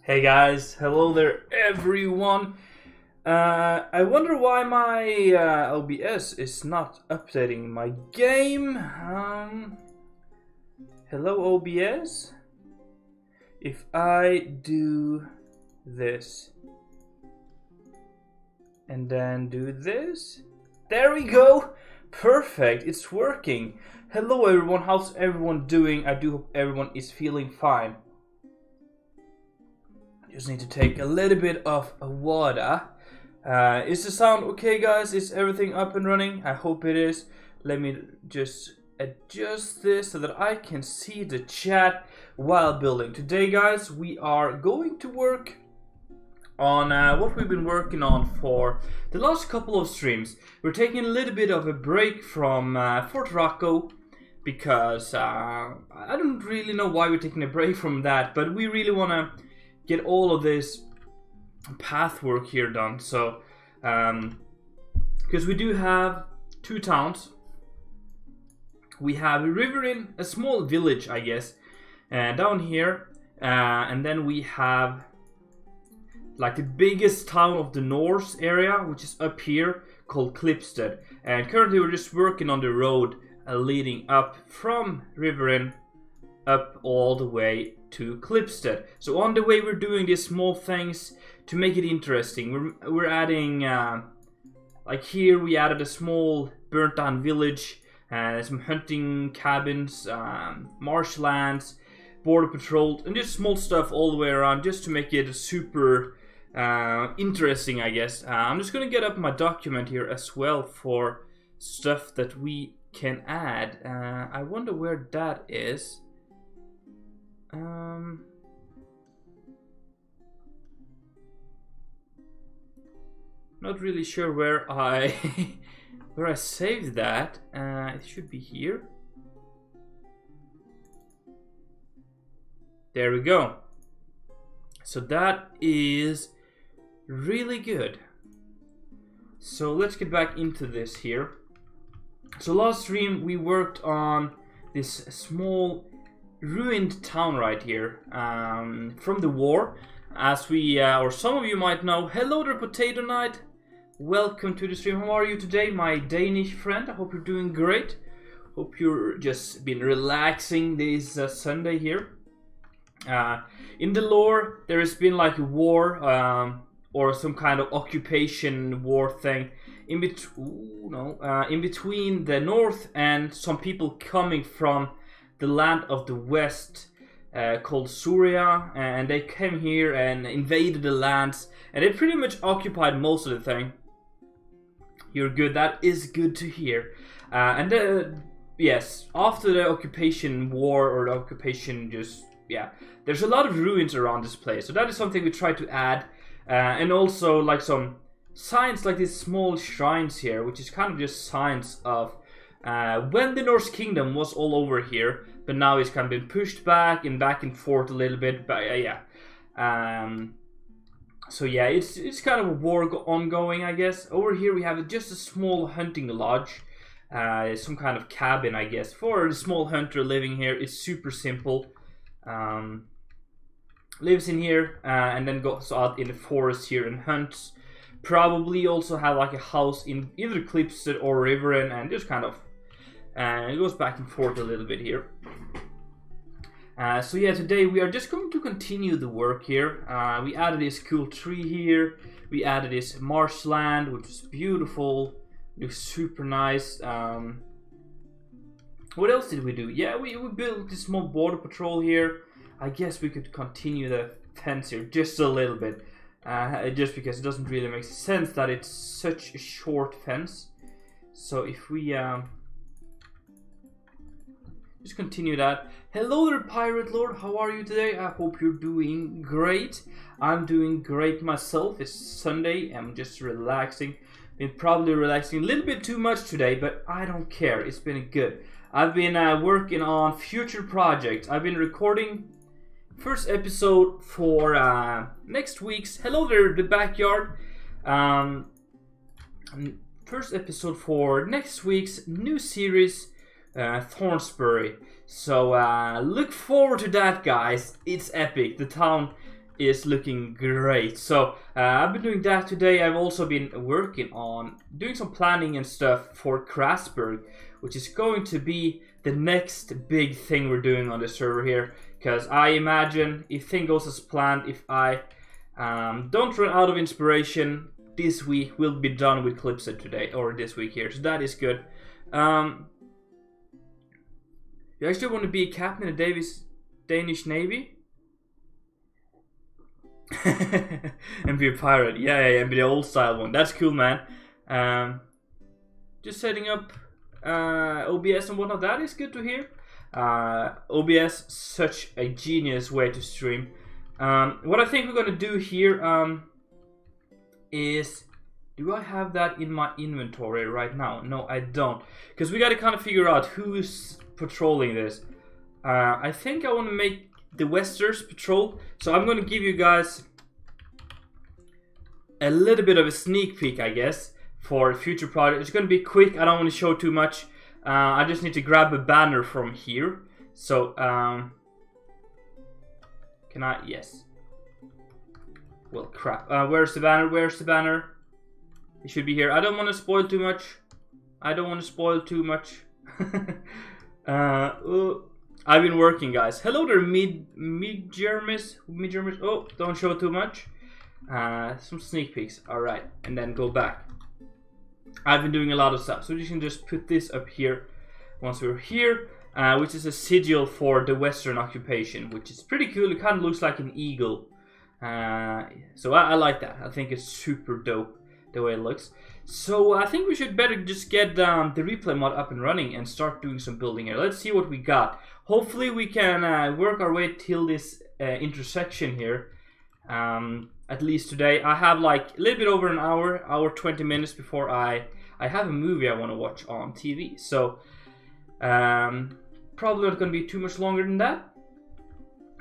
Hey guys, hello there everyone. I wonder why my OBS is not updating my game. Hello OBS. If I do this and then do this, there we go. Perfect, it's working. Hello everyone, how's everyone doing? I do hope everyone is feeling fine. Just need to take a little bit of water. Is the sound okay, guys? Is everything up and running? I hope it is. Let me just adjust this so that I can see the chat while building. Today, guys, we are going to work on what we've been working on for the last couple of streams. We're taking a little bit of a break from Fort Rocco because I don't really know why we're taking a break from that, but we really want to get all of this path work here done. So because we do have 2 towns. We have Riverin, a small village, I guess, down here, and then we have like the biggest town of the North area, which is up here, called Klipstead. And currently we're just working on the road leading up from Riverin up all the way to Klipstead. So on the way we're doing these small things to make it interesting. We're adding, like here we added a small burnt down village, some hunting cabins, marshlands, border patrol, and just small stuff all the way around, just to make it super interesting, I guess. I'm just gonna get up my document here as well for stuff that we can add. I wonder where that is. Not really sure where I where I saved that. It should be here. There we go. So that is really good. So let's get back into this here. So last stream we worked on this small ruined town right here from the war. As we, or some of you might know, hello there Potato Knight. Welcome to the stream. How are you today, my Danish friend? I hope you're doing great. Hope you're just been relaxing this Sunday here. In the lore, there has been like a war or some kind of occupation war thing in between the north and some people coming from the land of the west called Surya, and they came here and invaded the lands, and they pretty much occupied most of the thing. You're good. That is good to hear. And yes, after the occupation war or the occupation, just yeah, there's a lot of ruins around this place. So that is something we try to add, and also like some signs, like these small shrines here, which is kind of just signs of when the Norse kingdom was all over here, but now it's kind of been pushed back and forth a little bit. But yeah. So yeah, it's kind of a war ongoing, I guess. Over here we have just a small hunting lodge, some kind of cabin, I guess, for a small hunter living here. It's super simple. Lives in here and then goes out in the forest here and hunts. Probably also have like a house in either Klipstead or Riverin, and just kind of it goes back and forth a little bit here. So yeah, today we are just going to continue the work here. We added this cool tree here. We added this marshland, which is beautiful. Looks super nice. What else did we do? Yeah, we built this small border patrol here. I guess we could continue the fence here just a little bit. Just because it doesn't really make sense that it's such a short fence. So if we just continue that. Hello there, Pirate Lord. How are you today? I hope you're doing great. I'm doing great myself. It's Sunday. I'm just relaxing. Been probably relaxing a little bit too much today, but I don't care. It's been good. I've been working on future projects. I've been recording first episode for next week's. Hello there, the backyard. First episode for next week's new series, Thornsbury. So look forward to that, guys. It's epic. The town is looking great. So I've been doing that today. I've also been working on doing some planning and stuff for Krasberg, which is going to be the next big thing we're doing on the server here. Because I imagine, if things goes as planned, if I don't run out of inspiration, this week we'll be done with Klipstead today, or this week here. So that is good. You actually want to be a captain in the Danish Navy? And be a pirate. Yeah, and be the old style one. That's cool, man. Just setting up OBS and whatnot. That is good to hear. OBS, such a genius way to stream. What I think we're gonna do here is, do I have that in my inventory right now? No, I don't, because we gotta kind of figure out whose patrolling this. I think I want to make the Westers patrol. So I'm going to give you guys a little bit of a sneak peek, I guess, for future projects. It's going to be quick. I don't want to show too much. I just need to grab a banner from here. So, can I? Yes. Well, crap. Where's the banner? Where's the banner? It should be here. I don't want to spoil too much. I don't want to spoil too much. I've been working, guys. Hello there, Mid-Germis. Oh, don't show too much. Some sneak peeks. Alright, and then go back. I've been doing a lot of stuff. So you can just put this up here once we're here. Which is a sigil for the Western occupation, which is pretty cool. It kind of looks like an eagle. So I like that. I think it's super dope the way it looks. So I think we should better just get the replay mod up and running and start doing some building here. Let's see what we got. Hopefully we can work our way till this intersection here. At least today. I have like a little bit over an hour 20 minutes before I have a movie I want to watch on TV. So probably not going to be too much longer than that.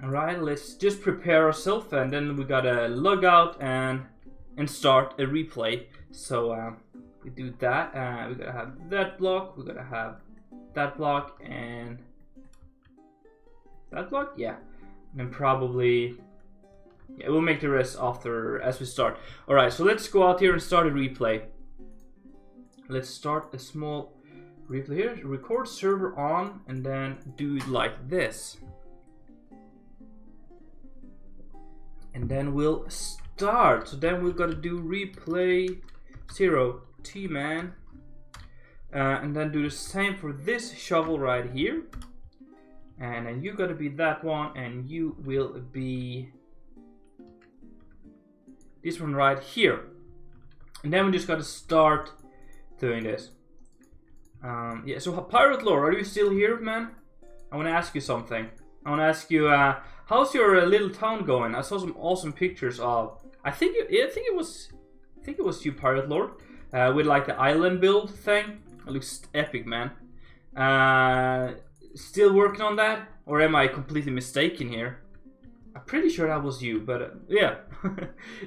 Alright, let's just prepare ourselves, and then we gotta log out and start a replay. So we do that. We gotta have that block, we gotta have that block, and that block, yeah. And then probably, yeah, we'll make the rest after as we start. Alright, so let's go out here and start a replay. Let's start a small replay here. Record server on, and then do it like this. And then we'll start. So then we've got to do replay 0 T man. And then do the same for this shovel right here. And then you got to be that one, and you will be this one right here. And then we just got to start doing this. Yeah, so Pirate Lord, are you still here, man? I want to ask you something. I want to ask you, how's your little town going? I saw some awesome pictures of. I think it was you, Pirate Lord, with like the island build thing. It looks epic, man. Still working on that, or am I completely mistaken here? I'm pretty sure that was you, but yeah.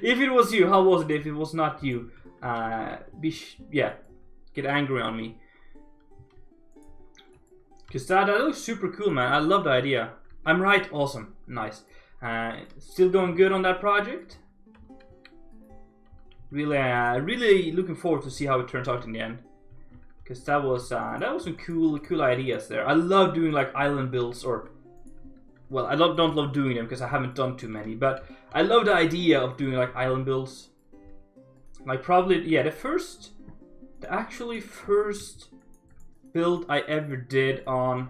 If it was you, how was it? If it was not you, yeah, get angry on me. Cause that looks super cool, man. I love the idea. I'm right. Awesome. Nice. Still going good on that project. Really, really looking forward to see how it turns out in the end. Cause that was some cool ideas there. I love doing like island builds, or well, I don't love doing them because I haven't done too many. But I love the idea of doing like island builds. Like probably, yeah, the actually first build I ever did on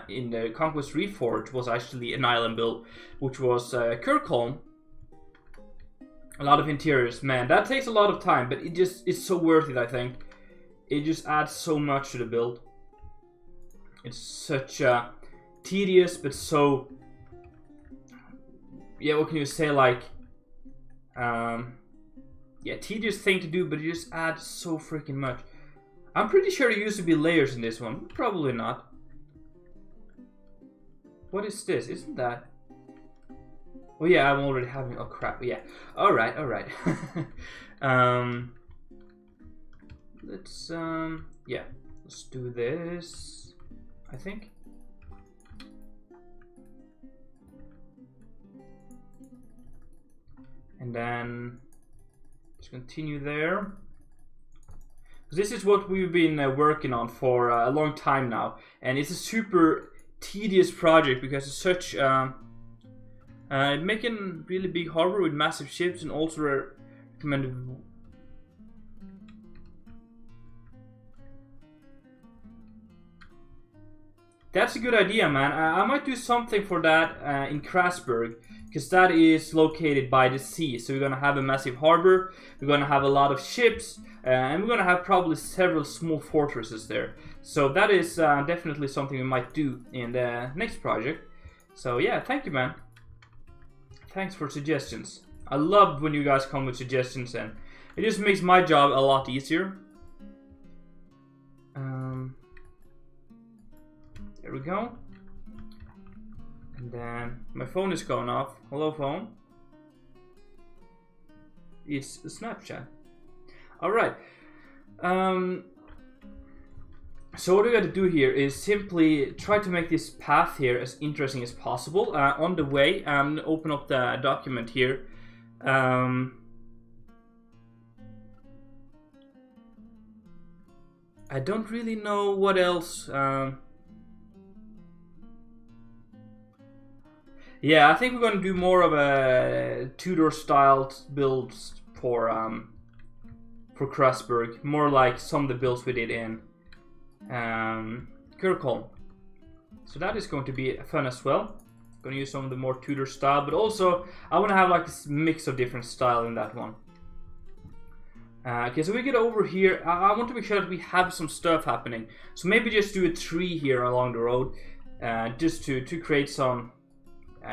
in the Conquest Reforged was actually an island build, which was Kirkholm. A lot of interiors, man, that takes a lot of time, but it's so worth it. I think it just adds so much to the build. It's such tedious, but so, yeah, what can you say, like yeah, tedious thing to do, but it just adds so freaking much. I'm pretty sure there used to be layers in this one. Probably not. What is this? Isn't that? Oh yeah, I'm already having. Oh crap. Yeah. All right. All right. Let's yeah. Let's do this. I think. And then just continue there. This is what we've been working on for a long time now, and it's a super tedious project because it's such making really big harbor with massive ships, and also recommended. That's a good idea, man. I might do something for that in Krasberg, because that is located by the sea. So we're gonna have a massive harbor. We're gonna have a lot of ships. And we're gonna have probably several small fortresses there. So that is definitely something we might do in the next project. So yeah, thank you, man. Thanks for suggestions. I love when you guys come with suggestions, and it just makes my job a lot easier. There we go. And then my phone is going off. Hello, phone. It's a Snapchat. Alright. So what we got to do here is simply try to make this path here as interesting as possible. On the way, I'm going to open up the document here. I don't really know what else. Yeah, I think we're going to do more of a Tudor-styled builds for Krasberg. More like some of the builds we did in Kirkholm. So that is going to be fun as well. Going to use some of the more Tudor style, but also I want to have like this mix of different style in that one. Okay, so we get over here. I want to make sure that we have some stuff happening. So maybe just do a tree here along the road, just to create some,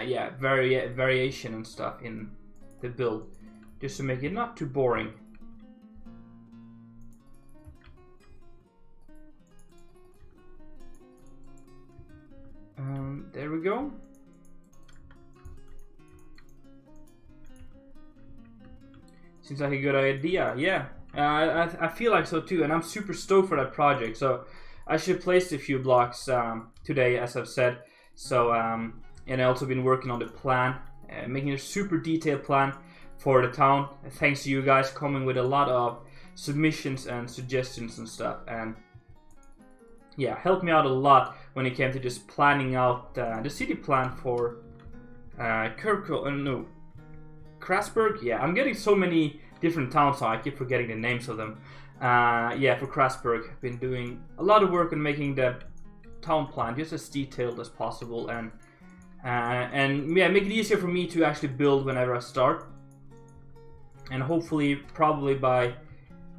yeah, variation and stuff in the build, just to make it not too boring. There we go. Seems like a good idea, yeah. I feel like so too, and I'm super stoked for that project. So I should place a few blocks today, as I've said. So and I also been working on the plan, making a super detailed plan for the town. Thanks to you guys coming with a lot of submissions and suggestions and stuff, and yeah, helped me out a lot when it came to just planning out the city plan for Krasberg. Yeah, I'm getting so many different towns, so I keep forgetting the names of them. Yeah, for Krasberg, I've been doing a lot of work on making the town plan just as detailed as possible, and yeah, make it easier for me to actually build whenever I start. And hopefully, probably by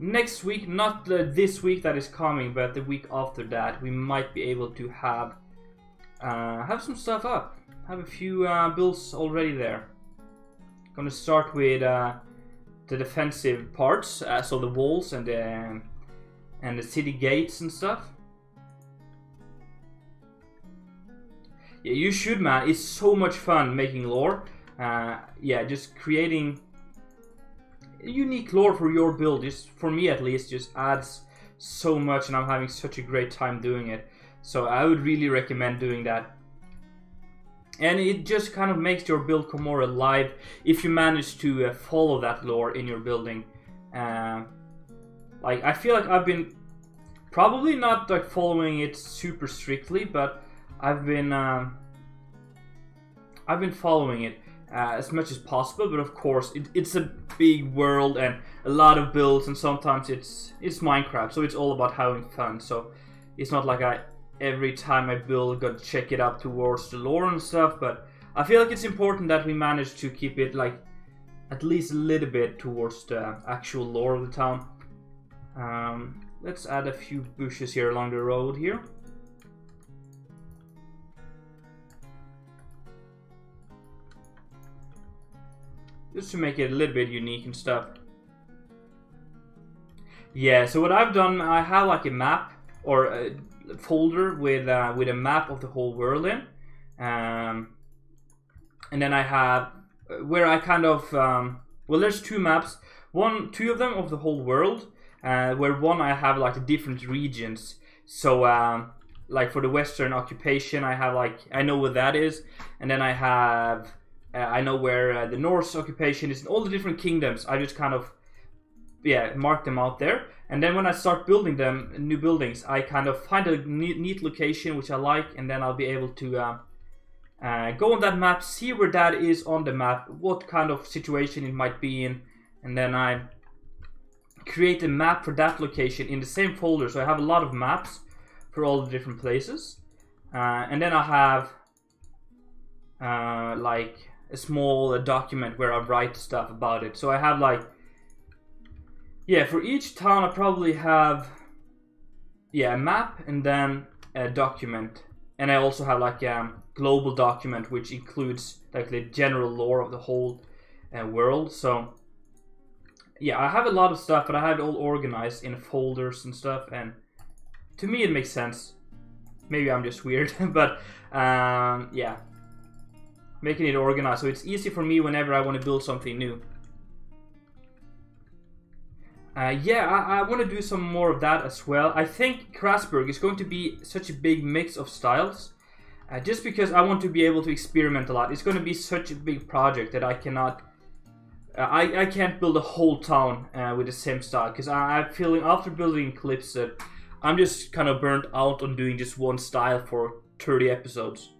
next week, not this week that is coming, but the week after that, we might be able to have some stuff up. Have a few builds already there. Gonna start with the defensive parts, so the walls and the city gates and stuff. Yeah, you should, man. It's so much fun making lore. Yeah, just creating unique lore for your build, just for me at least, just adds so much, and I'm having such a great time doing it. So I would really recommend doing that. And it just kind of makes your build come more alive if you manage to follow that lore in your building. Like, I feel like I've been probably not like following it super strictly, but I've been following it as much as possible. But of course, it's a big world and a lot of builds, and sometimes it's Minecraft, so it's all about having fun. So it's not like every time I build, got to check it up towards the lore and stuff, but I feel like it's important that we manage to keep it like at least a little bit towards the actual lore of the town. Let's add a few bushes here along the road here. Just to make it a little bit unique and stuff. Yeah, so what I've done, I have like a map or a folder with a map of the whole world in, and then I have where I kind of well, there's two maps, two of them of the whole world, where one I have like the different regions. So like for the Western occupation, I have like, I know what that is, and then I have I know where the Norse occupation is, and all the different kingdoms. I just kind of, yeah, mark them out there. And then when I start building them, new buildings, I kind of find a neat location which I like, and then I'll be able to go on that map, see where that is on the map, what kind of situation it might be in, and then I create a map for that location in the same folder. So I have a lot of maps for all the different places, and then I have like a small document where I write stuff about it. So I have like, yeah, for each town I probably have, yeah, a map and then a document. And I also have like a global document which includes like the general lore of the whole world. So yeah, I have a lot of stuff, but I have it all organized in folders and stuff, and to me it makes sense. maybe I'm just weird, but yeah, making it organized so it's easy for me whenever I want to build something new. Yeah, I want to do some more of that as well. I think Krasberg is going to be such a big mix of styles, just because I want to be able to experiment a lot. It's going to be such a big project that I cannot, I can't build a whole town with the same style, because I'm feeling after building Klipstead, I'm just kind of burnt out on doing just one style for 30 episodes.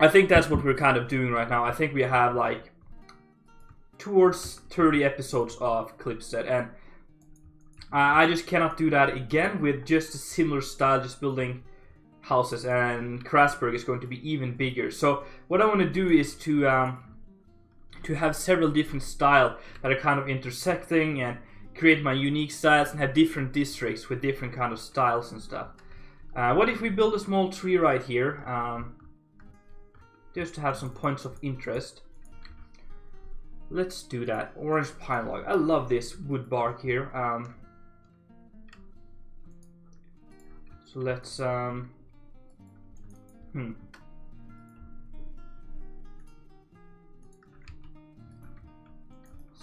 I think that's what we're kind of doing right now. I think we have like towards 30 episodes of Klipstead, and I just cannot do that again with just a similar style, just building houses, and Krasberg is going to be even bigger. So what I want to do is to have several different styles that are kind of intersecting and create my unique styles and have different districts with different kind of styles and stuff. What if we build a small tree right here, just to have some points of interest? Let's do that. Orange pine log. I love this wood bark here. So let's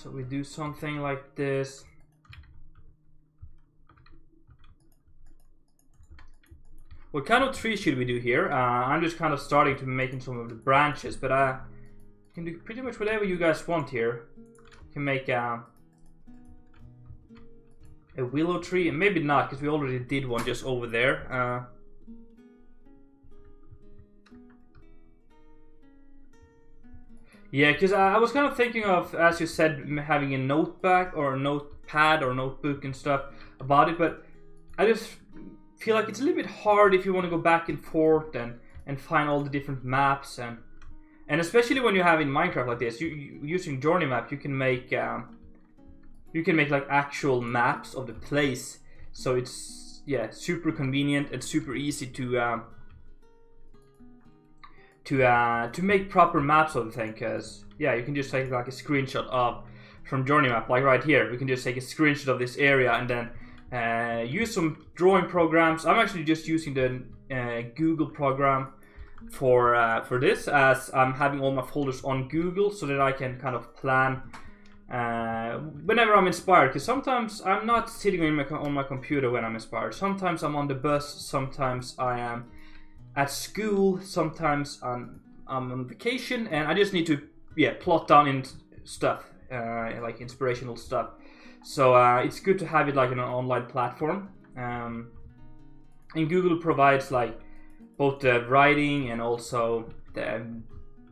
So we do something like this. What kind of tree should we do here? I'm just kind of starting to making some of the branches, but you can do pretty much whatever you guys want here. You can make a willow tree, and maybe not, because we already did one just over there. Yeah, because I was kind of thinking of, as you said, having a notepad or notebook and stuff about it, but I just feel like it's a little bit hard if you want to go back and forth and find all the different maps, and especially when you have in Minecraft like this, using Journey Map, you can make like actual maps of the place. So it's, yeah, super convenient and super easy to make proper maps of the thing, because yeah, you can just take like a screenshot from Journey Map, like right here. We can just take a screenshot of this area and then use some drawing programs. I'm actually just using the Google program for this, as I'm having all my folders on Google, so that I can kind of plan whenever I'm inspired. Because sometimes I'm not sitting on my computer when I'm inspired. Sometimes I'm on the bus, sometimes I am at school, sometimes I'm on vacation, and I just need to plot down in stuff, like inspirational stuff. So it's good to have it like in an online platform. And Google provides like both the writing and also the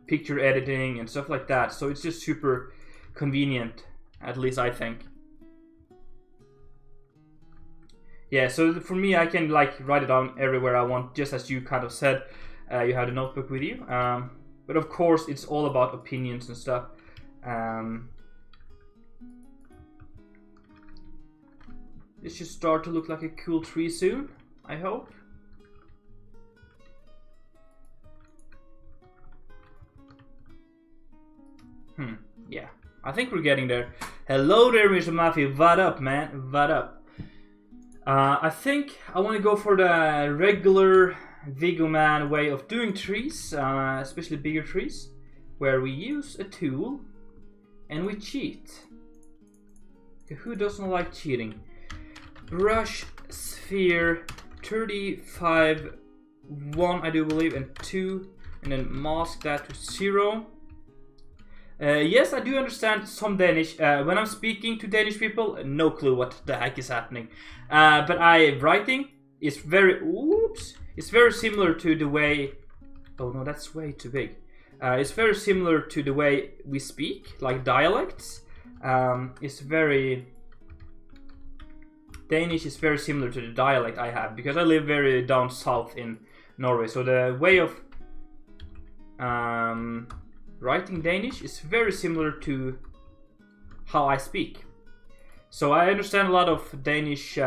picture editing and stuff like that. So it's just super convenient, at least I think. Yeah, so for me, I can like write it down everywhere I want, just as you kind of said. You had a notebook with you. But of course, it's all about opinions and stuff. This should start to look like a cool tree soon, I hope. Yeah, I think we're getting there. Hello there, Mr. Matthew. What up, man? What up? I think I want to go for the regular Vigo Man way of doing trees, especially bigger trees, where we use a tool and we cheat. Who doesn't like cheating? Brush, sphere, 35, 1 I do believe, and 2, and then mask that to 0. Yes, I do understand some Danish. When I'm speaking to Danish people, no clue what the heck is happening. But writing is very, it's very similar to the way, oh no, that's way too big. It's very similar to the way we speak, like dialects. It's very, Danish is very similar to the dialect I have, because I live very down south in Norway. So the way of writing Danish is very similar to how I speak. So I understand a lot of Danish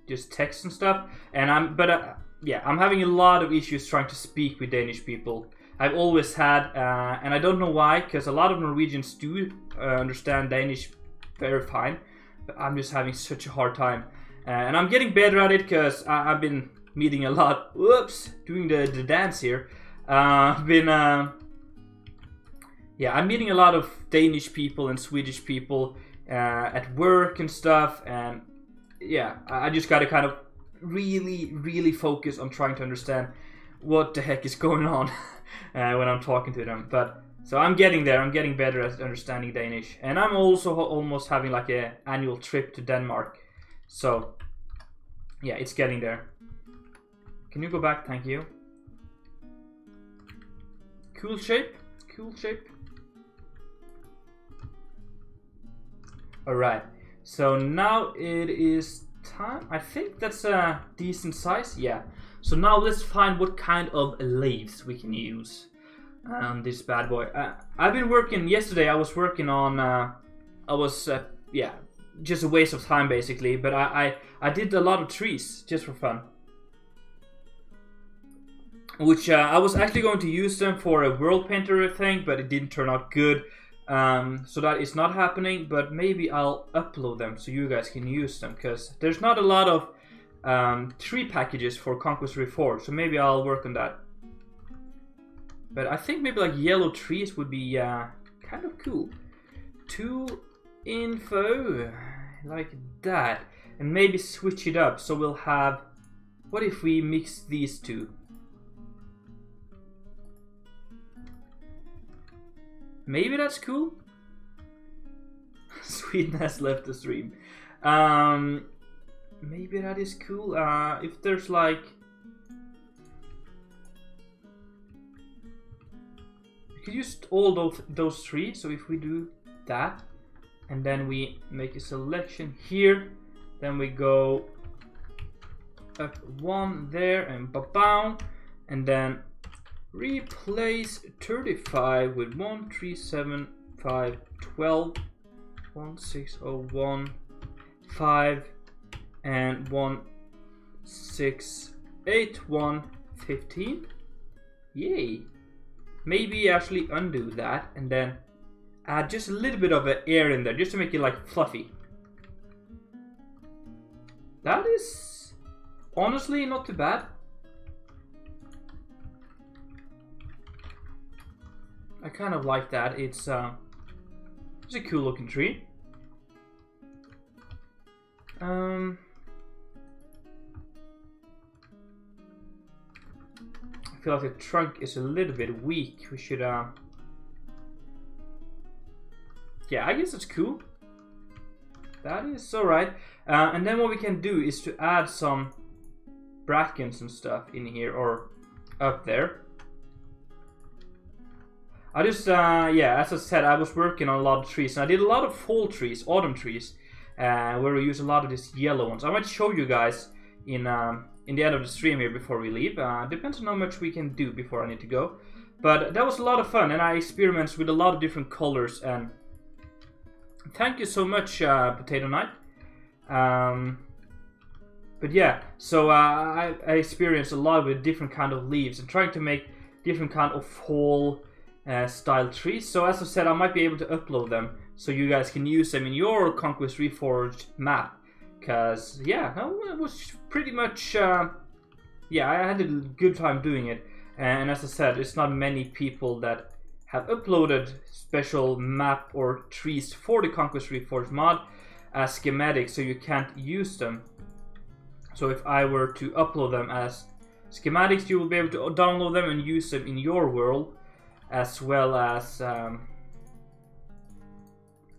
just text and stuff, and I'm having a lot of issues trying to speak with Danish people. I've always had, and I don't know why, because a lot of Norwegians do understand Danish very fine, but I'm just having such a hard time. And I'm getting better at it because I've been meeting a lot. Whoops, doing the dance here. I've been yeah, I'm meeting a lot of Danish people and Swedish people at work and stuff, and yeah, I just gotta kind of really focus on trying to understand what the heck is going on when I'm talking to them. But so I'm getting there. I'm getting better at understanding Danish, and I'm also almost having like an annual trip to Denmark. So yeah, it's getting there. Can you go back? Thank you. Cool shape. Cool shape. Alright, so now it is time. I think that's a decent size. Yeah. So now let's find what kind of leaves we can use on this bad boy. I've been working, yesterday I was working on, yeah, just a waste of time basically, but I did a lot of trees just for fun. Which I was actually going to use them for a world painter thing, but it didn't turn out good. So that is not happening, but maybe I'll upload them so you guys can use them, because there's not a lot of tree packages for Conquest Reforged, so maybe I'll work on that. But I think maybe like yellow trees would be kind of cool. Tool info, like that, and maybe switch it up so we'll have, what if we mix these two? Maybe that's cool. Sweden has left the stream. Maybe that is cool. If there's like, we could use all those three. So if we do that, and then we make a selection here, then we go up one there and ba-bow, and then replace 35 with 1375 12 1601 5 and 1681 15. Yay! Maybe actually undo that and then add just a little bit of air in there just to make it like fluffy. That is honestly not too bad. I kind of like that. It's a cool looking tree. I feel like the trunk is a little bit weak. We should yeah, I guess it's cool. That is alright. And then what we can do is to add some brackens and stuff in here or up there. I just, yeah, as I said, I was working on a lot of trees, and I did a lot of fall trees, autumn trees, where we use a lot of these yellow ones. I might show you guys in the end of the stream here before we leave. Depends on how much we can do before I need to go. But that was a lot of fun, and I experimented with a lot of different colors, and thank you so much, Potato Knight. But yeah, so I experienced a lot with different kind of leaves, and trying to make different kind of fall style trees. So as I said, I might be able to upload them so you guys can use them in your Conquest Reforged map. Cause yeah, it was pretty much yeah, I had a good time doing it. And as I said, it's not many people that have uploaded special map or trees for the Conquest Reforged mod as schematics, so you can't use them. So if I were to upload them as schematics, you will be able to download them and use them in your world, as well as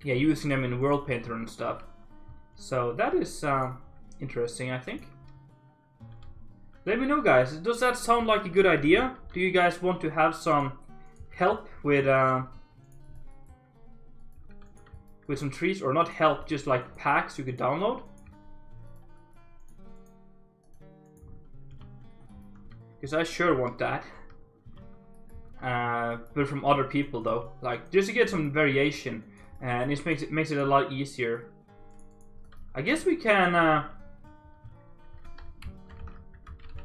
yeah, using them in World Painter and stuff. So that is interesting, I think. Let me know, guys. Does that sound like a good idea? Do you guys want to have some help with some trees, or not help, just like packs you could download? Because I sure want that. But from other people though, like just to get some variation, and this makes it a lot easier. I guess we can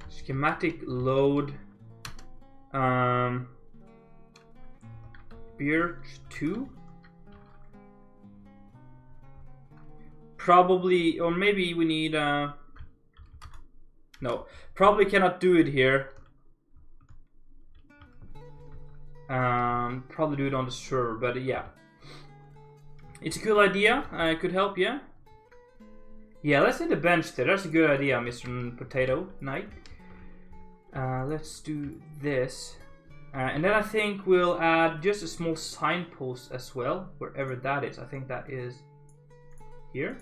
schematic load birch 2. Probably, or maybe we need no, probably cannot do it here. Probably do it on the server, but yeah, it's a cool idea. Could help, yeah. Yeah, let's hit the bench there. That's a good idea, Mr. Potato Knight. Let's do this. And then I think we'll add just a small signpost as well, wherever that is. I think that is here.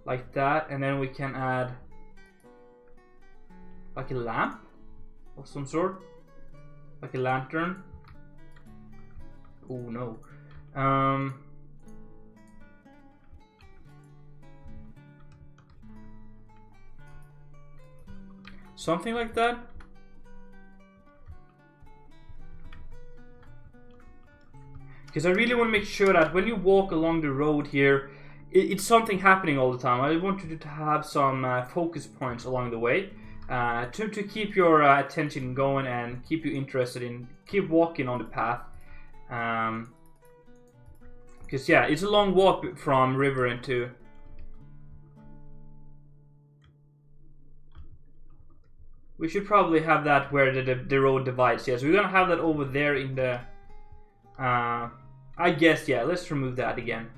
Like that, and then we can add like a lamp of some sort. Like a lantern. Oh no. Something like that. Because I really want to make sure that when you walk along the road here, it's something happening all the time. I want you to have some focus points along the way to keep your attention going and keep you interested in keep walking on the path. Because yeah, it's a long walk from Riverin to. We should probably have that where the road divides. Yes, we're gonna have that over there in the. I guess yeah. Let's remove that again.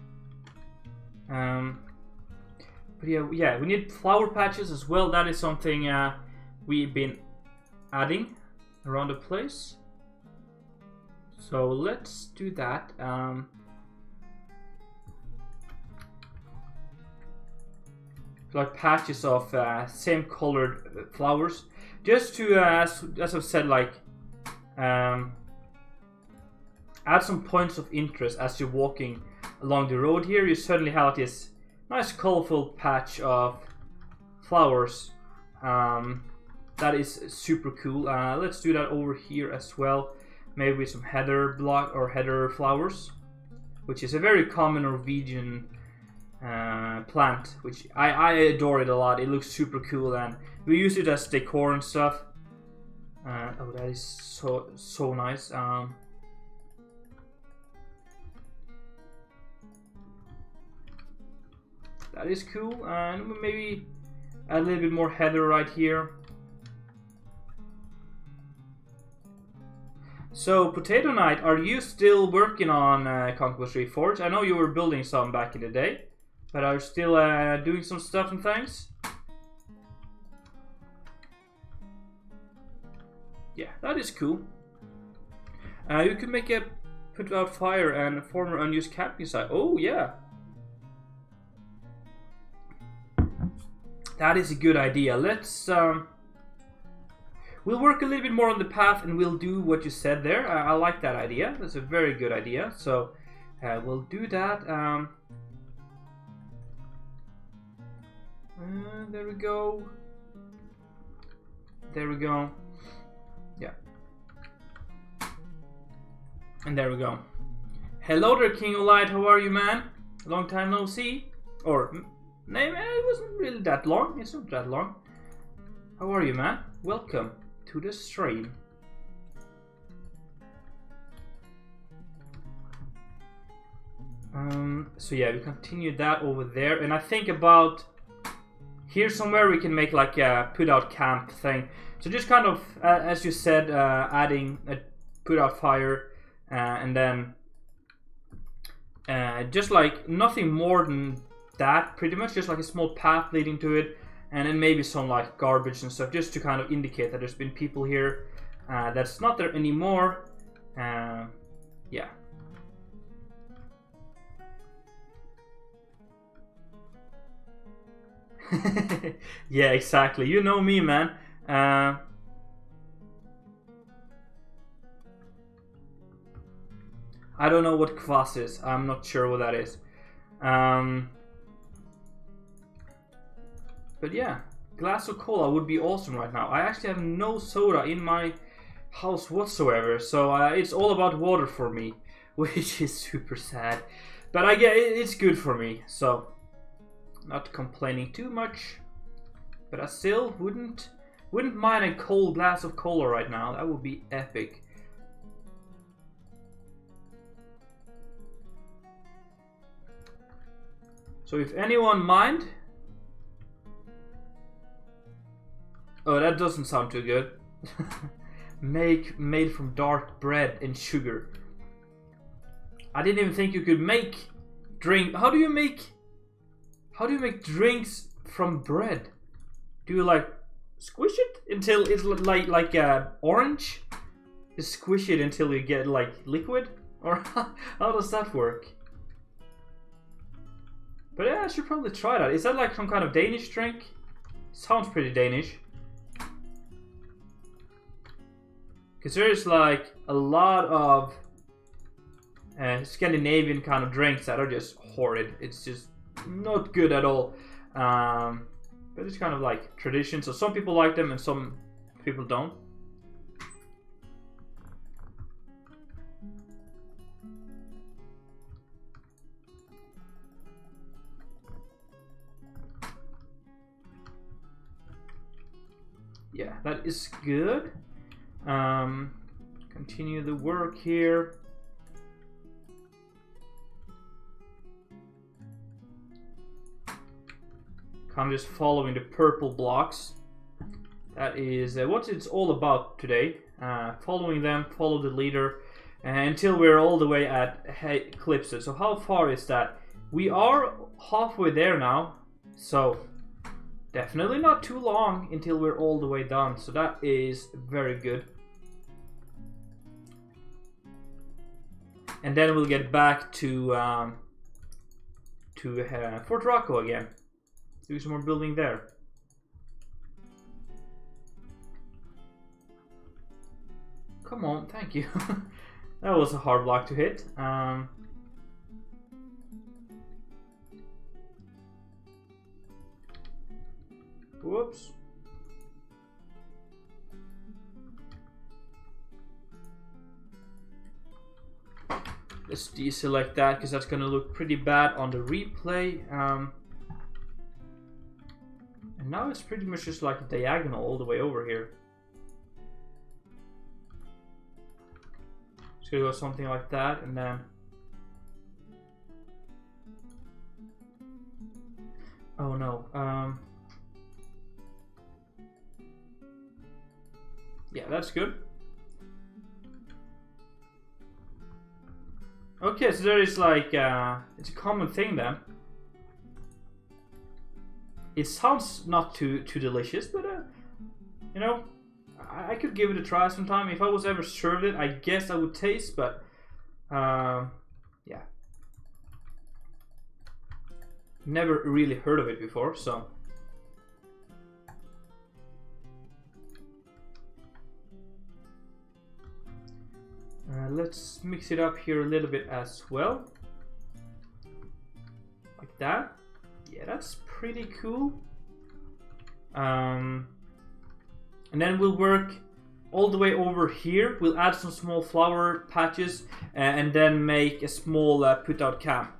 But yeah, we need flower patches as well. That is something we've been adding around the place. So let's do that. Like patches of same colored flowers, just to as I've said, like add some points of interest as you're walking along the road here. You certainly have this nice colorful patch of flowers. That is super cool. Let's do that over here as well. Maybe with some heather block or heather flowers, which is a very common Norwegian plant, which I adore it a lot. It looks super cool, and we use it as decor and stuff. Oh, that is so nice. That is cool, and maybe add a little bit more heather right here. So, Potato Knight, are you still working on Conquest Reforged? I know you were building some back in the day, but are you still doing some stuff and things? Yeah, that is cool. You could make a put out fire and a former unused camping site. Oh yeah. That is a good idea. Let's we'll work a little bit more on the path, and we'll do what you said there. I like that idea. That's a very good idea. So we'll do that. There we go. There we go. Yeah. And there we go. Hello there, King of Light. How are you, man? Long time no see. Or no, it wasn't really that long. It's not that long. How are you, man? Welcome to the stream. So yeah, we continue that over there, and I think about here somewhere we can make like a put out camp thing. So just kind of, as you said, adding a put out fire, and then just like nothing more than that, pretty much just like a small path leading to it, and then maybe some like garbage and stuff, just to kind of indicate that there's been people here that's not there anymore. Yeah. Yeah, exactly. You know me, man. I don't know what kvass is. I'm not sure what that is. But yeah, glass of cola would be awesome right now. I actually have no soda in my house whatsoever, so it's all about water for me, which is super sad. But I get it's good for me, so not complaining too much. But I still wouldn't mind a cold glass of cola right now. That would be epic. So if anyone mind... Oh, that doesn't sound too good. Made from dark bread and sugar. I didn't even think you could make drink. How do you make drinks from bread? Do you like squish it until it's like orange? You squish it until you get like liquid, or how does that work? But yeah, I should probably try that. Is that like some kind of Danish drink? Sounds pretty Danish. Because there's like a lot of Scandinavian kind of drinks that are just horrid. It's just not good at all. But it's kind of like tradition. So some people like them and some people don't. Yeah, that is good. Continue the work here. I'm just following the purple blocks. That is what it's all about today. Following them, follow the leader, until we're all the way at Klipstead. So how far is that? We are halfway there now. So definitely not too long until we're all the way done. So that is very good. And then we'll get back to Fort Rocco again. Do some more building there. Come on, thank you. That was a hard block to hit. Whoops. Let's deselect that because that's gonna look pretty bad on the replay. And now it's pretty much just like a diagonal all the way over here. Just gonna go something like that, and then... Oh no. Yeah, that's good. Okay, so there is like... it's a common thing then. It sounds not too delicious, but you know, I could give it a try sometime. If I was ever served it, I guess I would taste, but yeah. Never really heard of it before, so. Let's mix it up here a little bit as well. Like that. Yeah, that's pretty cool. And then we'll work all the way over here. We'll add some small flower patches and then make a small put-out camp.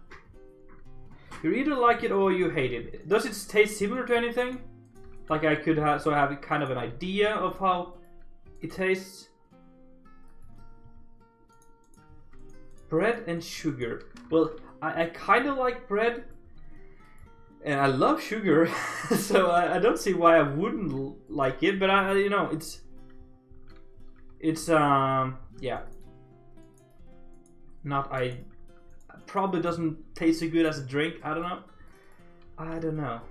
You either like it or you hate it. Does it taste similar to anything? Like I could have, so I have kind of an idea of how it tastes. Bread and sugar. Well, I kind of like bread. And I love sugar, so I don't see why I wouldn't like it. But you know, it's yeah. Probably doesn't taste so good as a drink. I don't know.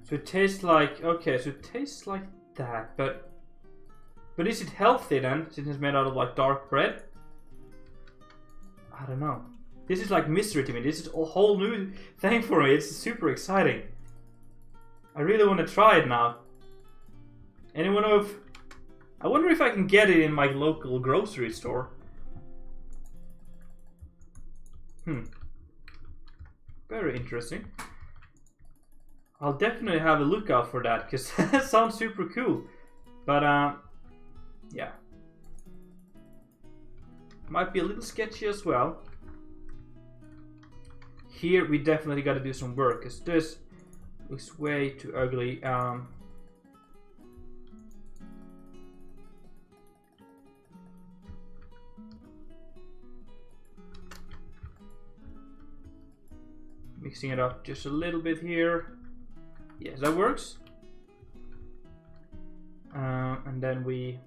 So it tastes like, okay, so it tastes like that, but is it healthy then, since it's made out of like dark bread? I don't know. This is like mystery to me. This is a whole new thing for me. It's super exciting. I really want to try it now. Anyone know if... I wonder if I can get it in my local grocery store. Very interesting. I'll definitely have a look out for that, because that sounds super cool. But, yeah. Might be a little sketchy as well. here we definitely got to do some work, because this looks way too ugly. Mixing it up just a little bit here. Yes, that works. And then we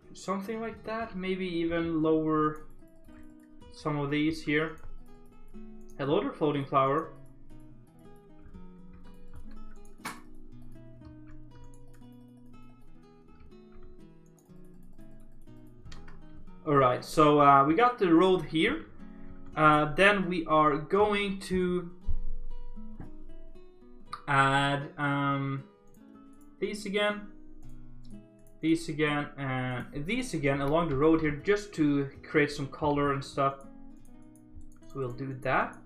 do something like that. Maybe even lower some of these here. Hello there, floating flower. Alright, so we got the road here. Then we are going to add these again, and these again along the road here, just to create some color and stuff. So we'll do that.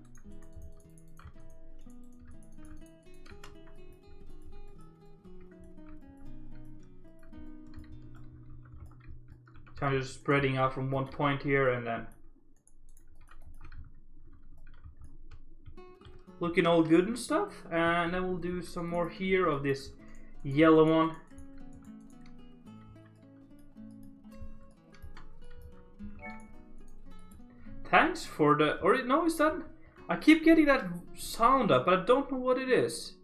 Kind of just spreading out from one point here, and then looking all good and stuff. And then we'll do some more here of this yellow one. Thanks for the, or no, is that, I keep getting that sound up, but I don't know what it is.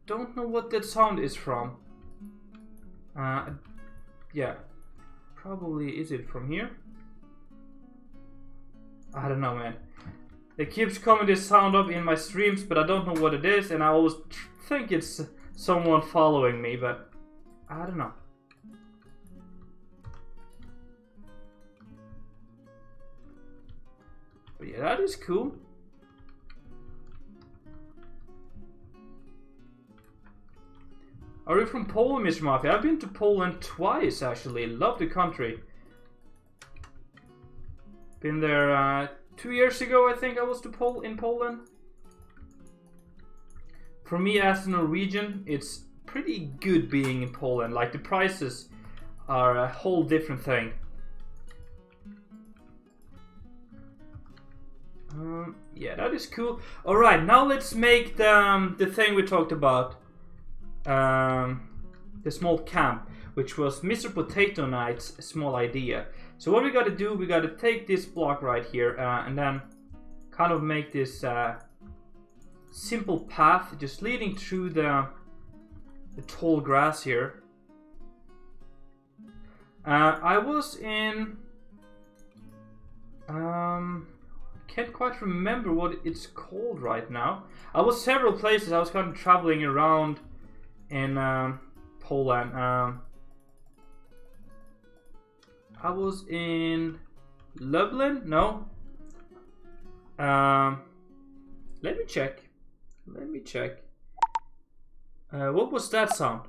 Don't know what that sound is from. Yeah. Probably, is it from here? I don't know, man. It keeps coming this sound up in my streams, but I don't know what it is, and I always think it's someone following me, but I don't know. But yeah, that is cool. Are you from Poland, Mr. Mafia? I've been to Poland twice, actually. Love the country. Been there 2 years ago, I think I was in Poland. For me, as a Norwegian, it's pretty good being in Poland. Like, the prices are a whole different thing. Yeah, that is cool. Alright, now let's make the thing we talked about. The small camp, which was Mr. Potato Knight's small idea. So what we got to do, we got to take this block right here and then kind of make this simple path just leading through the tall grass here. I was in can't quite remember what it's called right now. I was several places. I was kind of traveling around in Poland. I was in Lublin? No. Let me check. What was that sound?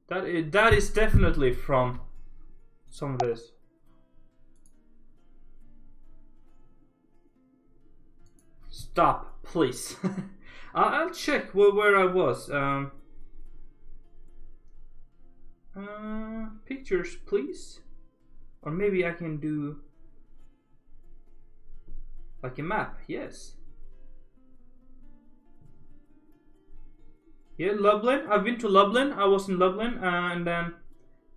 That is definitely from some of this. Stop, please. I'll check where I was. Pictures, please. Or maybe I can do like a map. Yes. Yeah, Lublin. I've been to Lublin. I was in Lublin, and then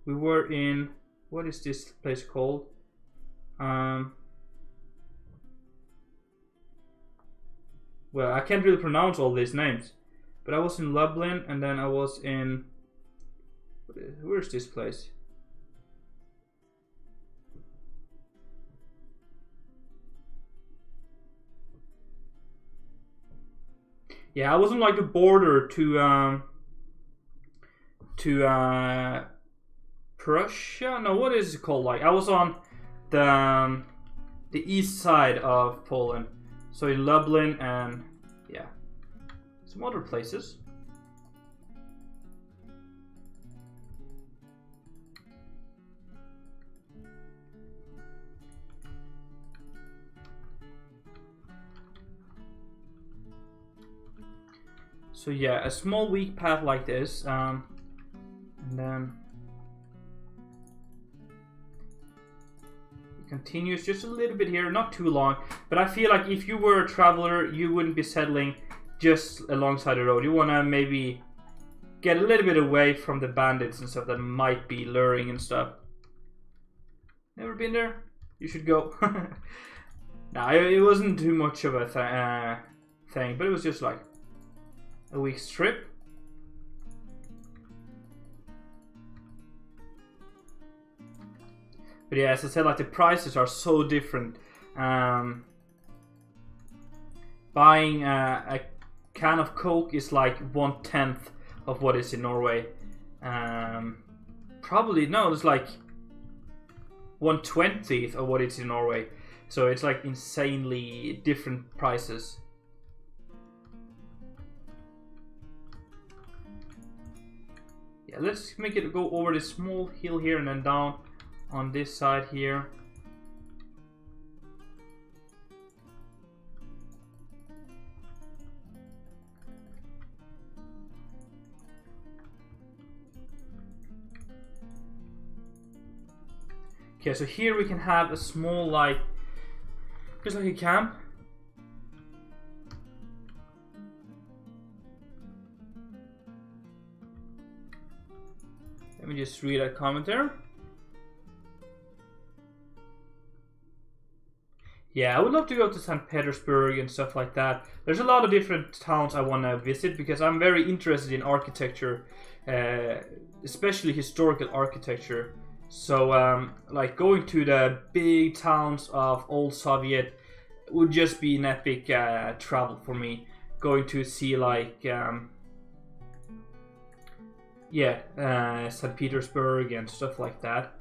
we were in, what is this place called? Well, I can't really pronounce all these names, but I was in Lublin, and then I was in, where's this place? Yeah, I was on like the border to Prussia. No, what is it called? Like, I was on the east side of Poland, so in Lublin and yeah, some other places. So yeah, a small weak path like this, and then continues just a little bit here, not too long. But I feel like if you were a traveler, you wouldn't be settling just alongside the road. You want to maybe get a little bit away from the bandits and stuff that might be luring and stuff. Never been there? You should go. Nah, it wasn't too much of a thing, but it was just like a week's trip. But yeah, as I said, like the prices are so different. Buying a can of Coke is like 1/10 of what is in Norway. Probably, no, it's like 1/20 of what it's in Norway. So it's like insanely different prices. Yeah, let's make it go over this small hill here and then down on this side here. Okay, so here we can have a small, like, just like a camp. Let me just read that comment there. Yeah, I would love to go to St. Petersburg and stuff like that. There's a lot of different towns I want to visit because I'm very interested in architecture, especially historical architecture. So, like going to the big towns of old Soviet would just be an epic travel for me. Going to see like, St. Petersburg and stuff like that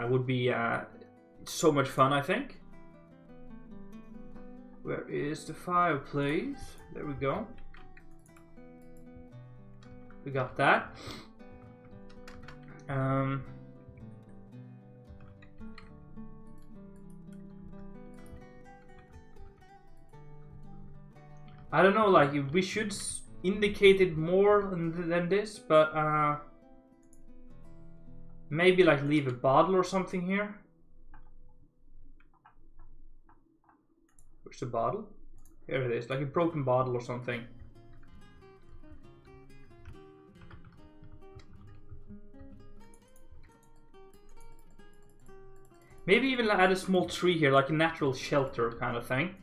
would be so much fun, I think. Where is the fireplace? There we go. We got that. I don't know, like, we should indicate it more than this, but maybe like leave a bottle or something here. Where's the bottle? Here it is, like a broken bottle or something. Maybe even add a small tree here, like a natural shelter kind of thing.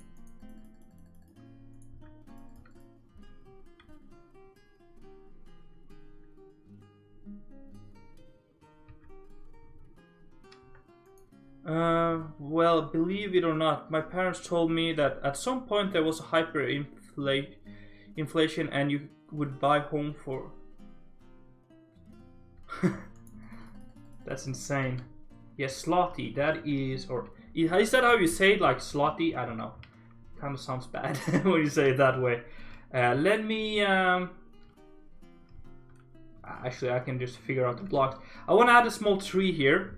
Well, believe it or not, my parents told me that at some point there was a inflation and you would buy home for... That's insane. Yeah, slotty, that is... or is that how you say it, like slotty? I don't know. Kind of sounds bad when you say it that way. Let me... Actually, I can just figure out the blocks. I want to add a small tree here.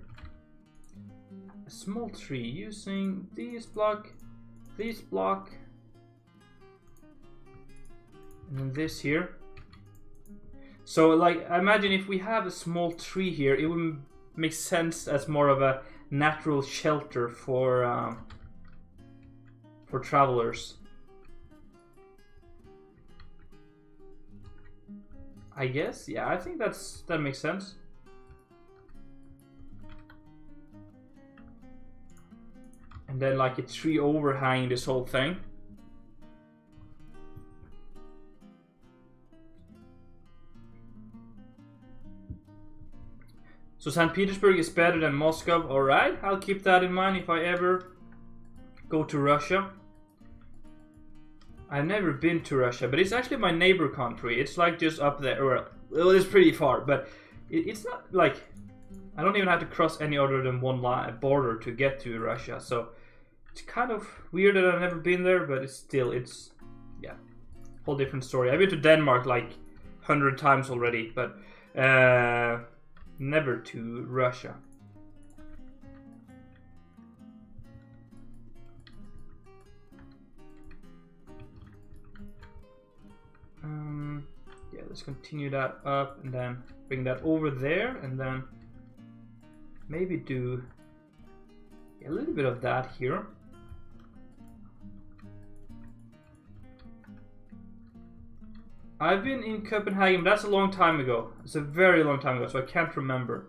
A small tree using this block, and then this here. So, like, imagine if we have a small tree here, it would make sense as more of a natural shelter for travelers. I guess, yeah, I think that makes sense. And then like a tree overhanging this whole thing. So St. Petersburg is better than Moscow. Alright, I'll keep that in mind if I ever go to Russia. I've never been to Russia, but it's actually my neighbor country. It's like just up there. Well, it's pretty far, but it's not like... I don't even have to cross any other than one border to get to Russia, so it's kind of weird that I've never been there, but it's yeah, whole different story. I've been to Denmark like 100 times already, but never to Russia. Yeah, let's continue that up and then bring that over there, and then maybe do, A little bit of that here. I've been in Copenhagen, but that's a long time ago. It's a very long time ago, so I can't remember.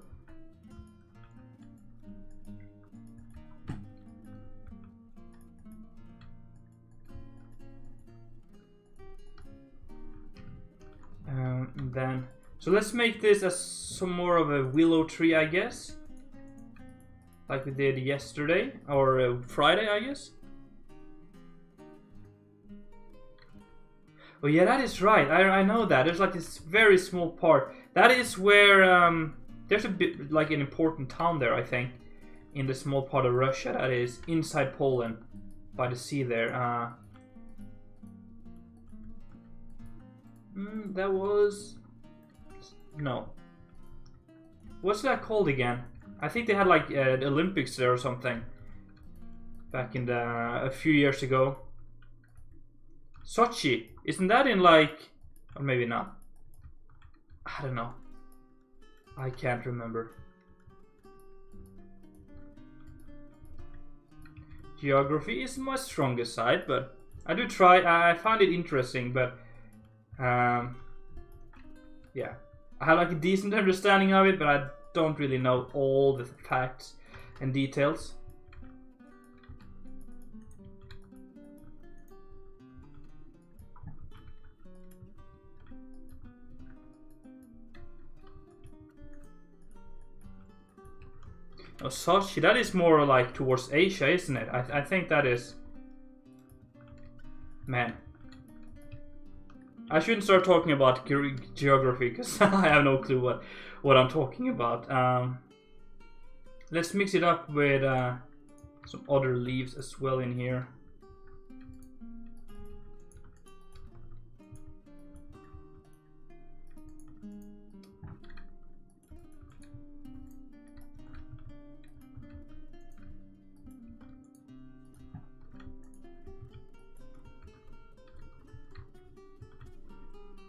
Then, so let's make this as some more of a willow tree, I guess, like we did yesterday or Friday, I guess. Oh yeah, that is right. I know that. There's like this very small part. That is where there's a bit like an important town there, I think, in the small part of Russia that is inside Poland, by the sea there. That was... no. What's that called again? I think they had like the Olympics there or something back in a few years ago. Sochi. Isn't that in like... or maybe not. I don't know. I can't remember. Geography is my strongest side, but I do try. I find it interesting, but yeah, I have like a decent understanding of it, but I don't really know all the facts and details. Oh, Sochi, that is more like towards Asia, isn't it? I think that is... man. I shouldn't start talking about geography, because I have no clue what I'm talking about. Let's mix it up with some other leaves as well in here.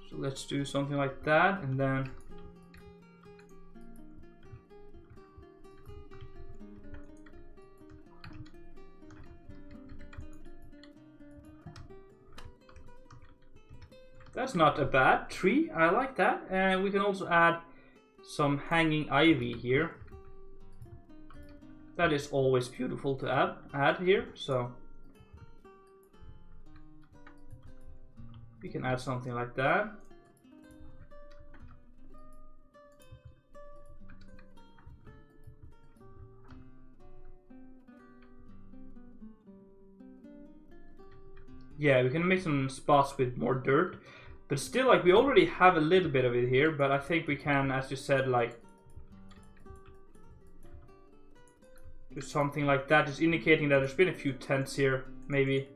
So let's do something like that, and then that's not a bad tree. I like that. And we can also add some hanging ivy here. That is always beautiful to add here. So we can add something like that. Yeah, we can make some spots with more dirt. But still, like, we already have a little bit of it here, but I think we can, as you said, like, do something like that, just indicating that there's been a few tents here, maybe.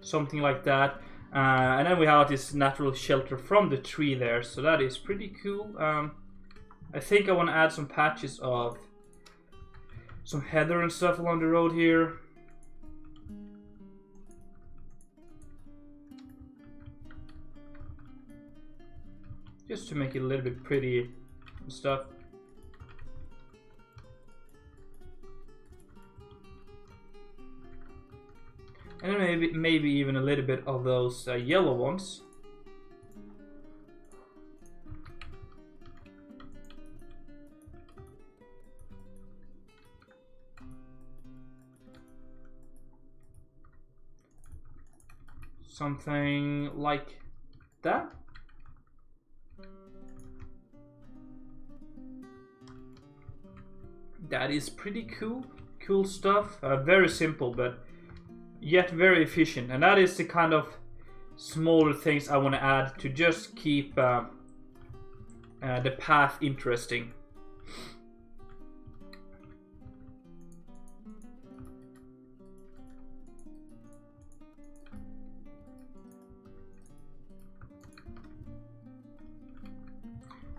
Something like that. And then we have this natural shelter from the tree there, so that is pretty cool. I think I want to add some patches of some heather and stuff along the road here. Just to make it a little bit pretty and stuff. And then maybe even a little bit of those yellow ones. Something like that. That is pretty cool. Cool stuff. Very simple, but yet very efficient. And that is the kind of smaller things I want to add to just keep the path interesting.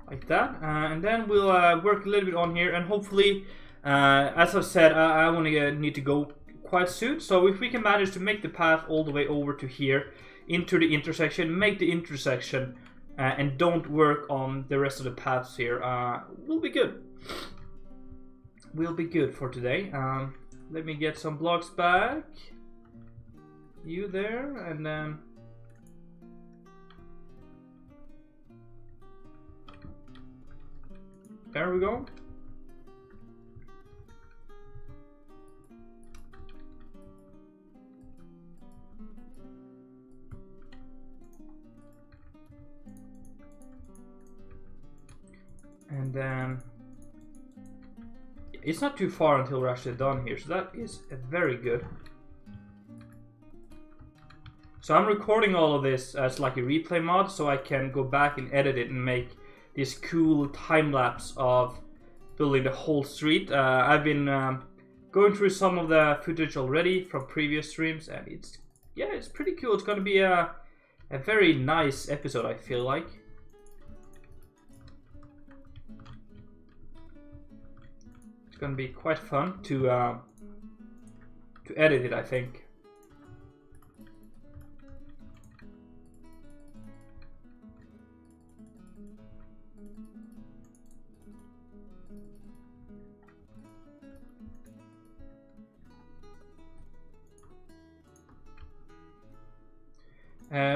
Like that, and then we'll work a little bit on here, and hopefully, as I've said, I want to need to go quite soon. So if we can manage to make the path all the way over to here, into the intersection, make the intersection and don't work on the rest of the paths here, we'll be good. We'll be good for today. Let me get some blocks back. You there, and then there we go. And then it's not too far until we're actually done here, so that is very good. So I'm recording all of this as like a replay mod, so I can go back and edit it and make this cool time lapse of building the whole street. I've been going through some of the footage already from previous streams, and it's pretty cool. It's gonna be a very nice episode, I feel like. It's gonna be quite fun to edit it, I think.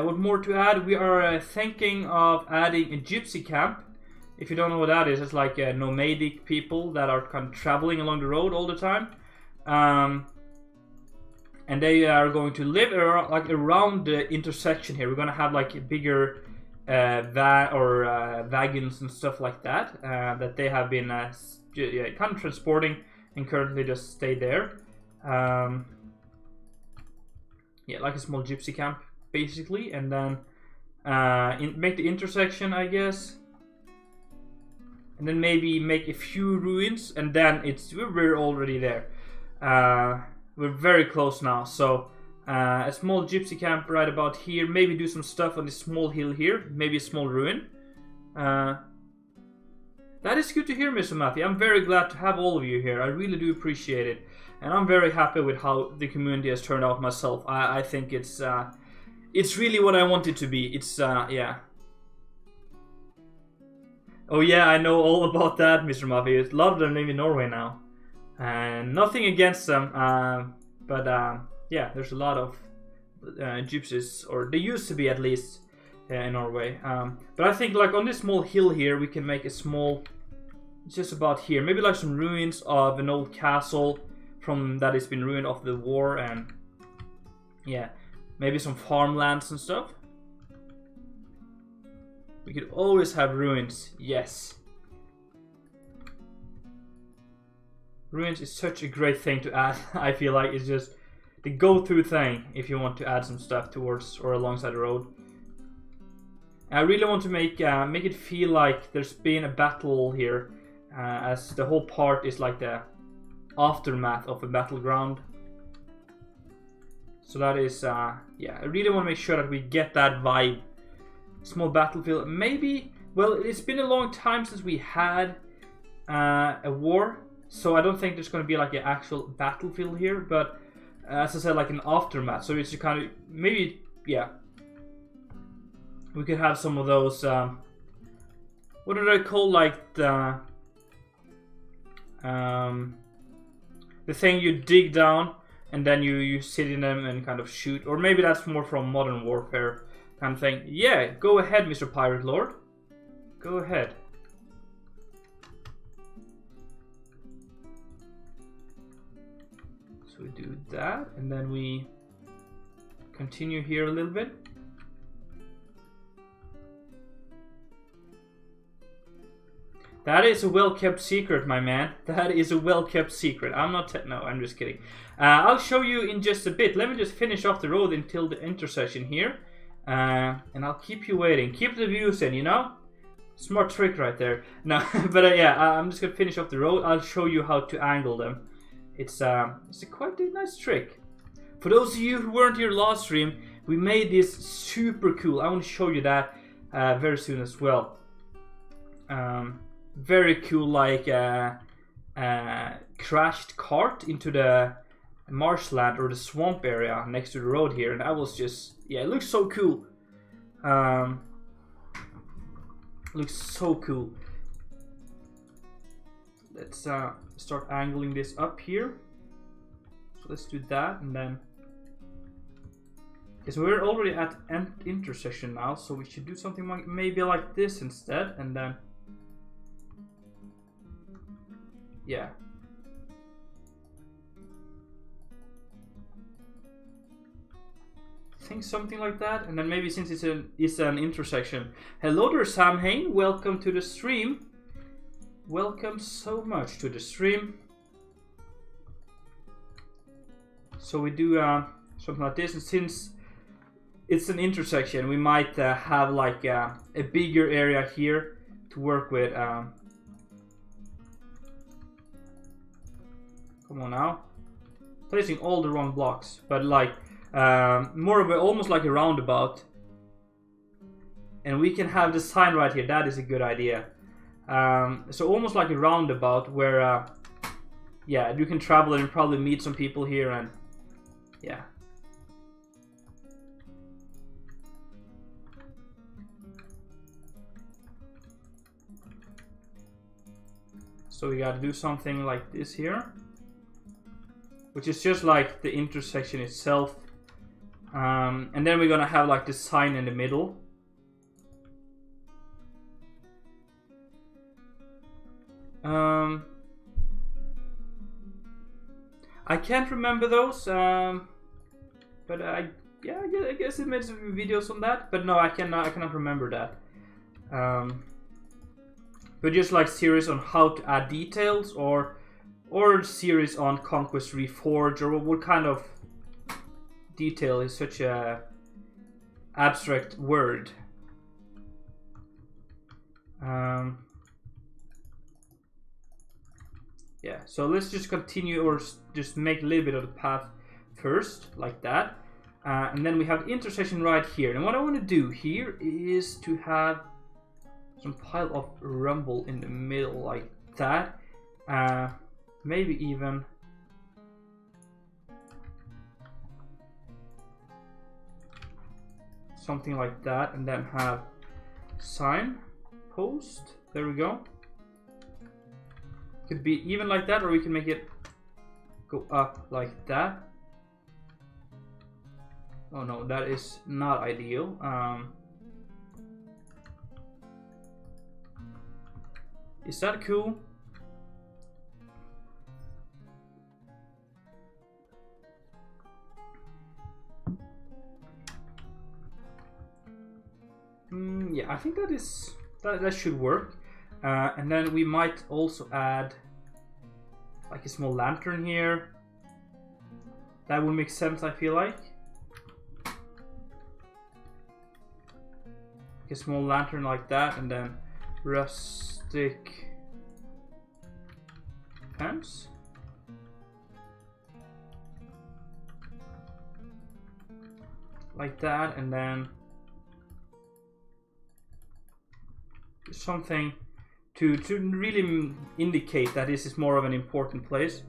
What more to add? We are thinking of adding a gypsy camp. If you don't know what that is, it's like nomadic people that are kind of traveling along the road all the time, and they are going to live around the intersection here. We're gonna have like a bigger wagons and stuff like that that they have been kind of transporting and currently just stay there. Yeah, like a small gypsy camp, basically, and then make the intersection, I guess, and then maybe make a few ruins, and then we're already there. We're very close now, so a small gypsy camp right about here. Maybe do some stuff on this small hill here, maybe a small ruin. That is good to hear, Mr. Matthew. I'm very glad to have all of you here. I really do appreciate it, and I'm very happy with how the community has turned out myself. I think it's really what I want it to be. It's, yeah. Oh yeah, I know all about that, Mr. Muffy. A lot of them live in Norway now. And nothing against them, but yeah, there's a lot of gypsies, or they used to be at least, in Norway. But I think like on this small hill here, we can make a small, just about here, maybe like some ruins of an old castle from that has been ruined after the war, and yeah. Maybe some farmlands and stuff. We could always have ruins, yes. Ruins is such a great thing to add. I feel like it's just the go-to thing if you want to add some stuff towards or alongside the road. I really want to make it feel like there's been a battle here, as the whole part is like the aftermath of a battleground. So that is, yeah, I really want to make sure that we get that vibe. Small battlefield, maybe, well, it's been a long time since we had a war, so I don't think there's going to be like an actual battlefield here, but as I said, like an aftermath, so it's kind of, maybe, yeah, we could have some of those, what are they called, like the thing you dig down, and then you sit in them and kind of shoot. Or maybe that's more from Modern Warfare kind of thing. Yeah, go ahead, Mr. Pirate Lord. Go ahead. So we do that, and then we continue here a little bit. That is a well-kept secret, my man. That is a well-kept secret. I'm not... No, I'm just kidding. I'll show you in just a bit. Let me just finish off the road until the intersection here. And I'll keep you waiting. Keep the views in, you know? Smart trick right there. No, but yeah, I'm just going to finish off the road. I'll show you how to angle them. It's quite a nice trick. For those of you who weren't here last stream, we made this super cool. I want to show you that very soon as well. Very cool, like crashed cart into the marshland or the swamp area next to the road here, and that was just, yeah, it looks so cool. Looks so cool. Let's start angling this up here. So let's do that, and then because we're already at an intersection now, so we should do something like, maybe like this instead, and then yeah. I think something like that, and then maybe since it's an intersection. Hello there, Sam Hain. Welcome to the stream. Welcome so much to the stream. So we do something like this, and since it's an intersection, we might have like a bigger area here to work with. Come on now, placing all the wrong blocks, but like more of almost like a roundabout, and we can have the sign right here. That is a good idea. So almost like a roundabout where yeah, you can travel and probably meet some people here, and yeah. So we gotta do something like this here, which is just like the intersection itself. And then we're gonna have like the sign in the middle. I can't remember those, but yeah, I guess it made some videos on that, but no, I cannot remember that. But just like series on how to add details, or series on Conquest Reforged, or what kind of detail is such a abstract word. Yeah, so let's just continue, or just make a little bit of the path first, like that. And then we have the intersection right here. And what I want to do here is to have some pile of rumble in the middle, like that. Maybe even something like that, and then have sign post. There we go. Could be even like that, or we can make it go up like that. Oh no, that is not ideal. Is that cool? Yeah, I think that should work. And then we might also add like a small lantern here. That would make sense, I feel like. A small lantern like that, and then rustic fence. Like that, and then something to really indicate that this is more of an important place.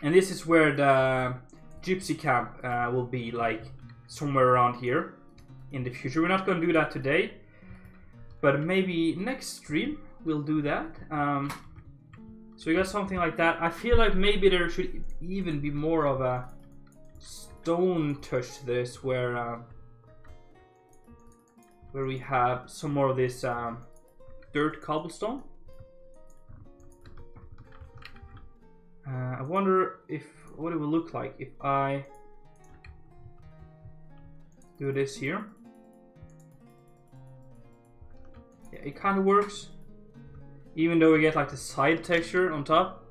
And this is where the gypsy camp will be, like somewhere around here in the future. We're not going to do that today, but maybe next stream we'll do that. So we got something like that. I feel like maybe there should even be more of a stone touch to this, where we have some more of this dirt cobblestone. I wonder what it will look like if I do this here. Yeah, it kind of works, even though we get like the side texture on top.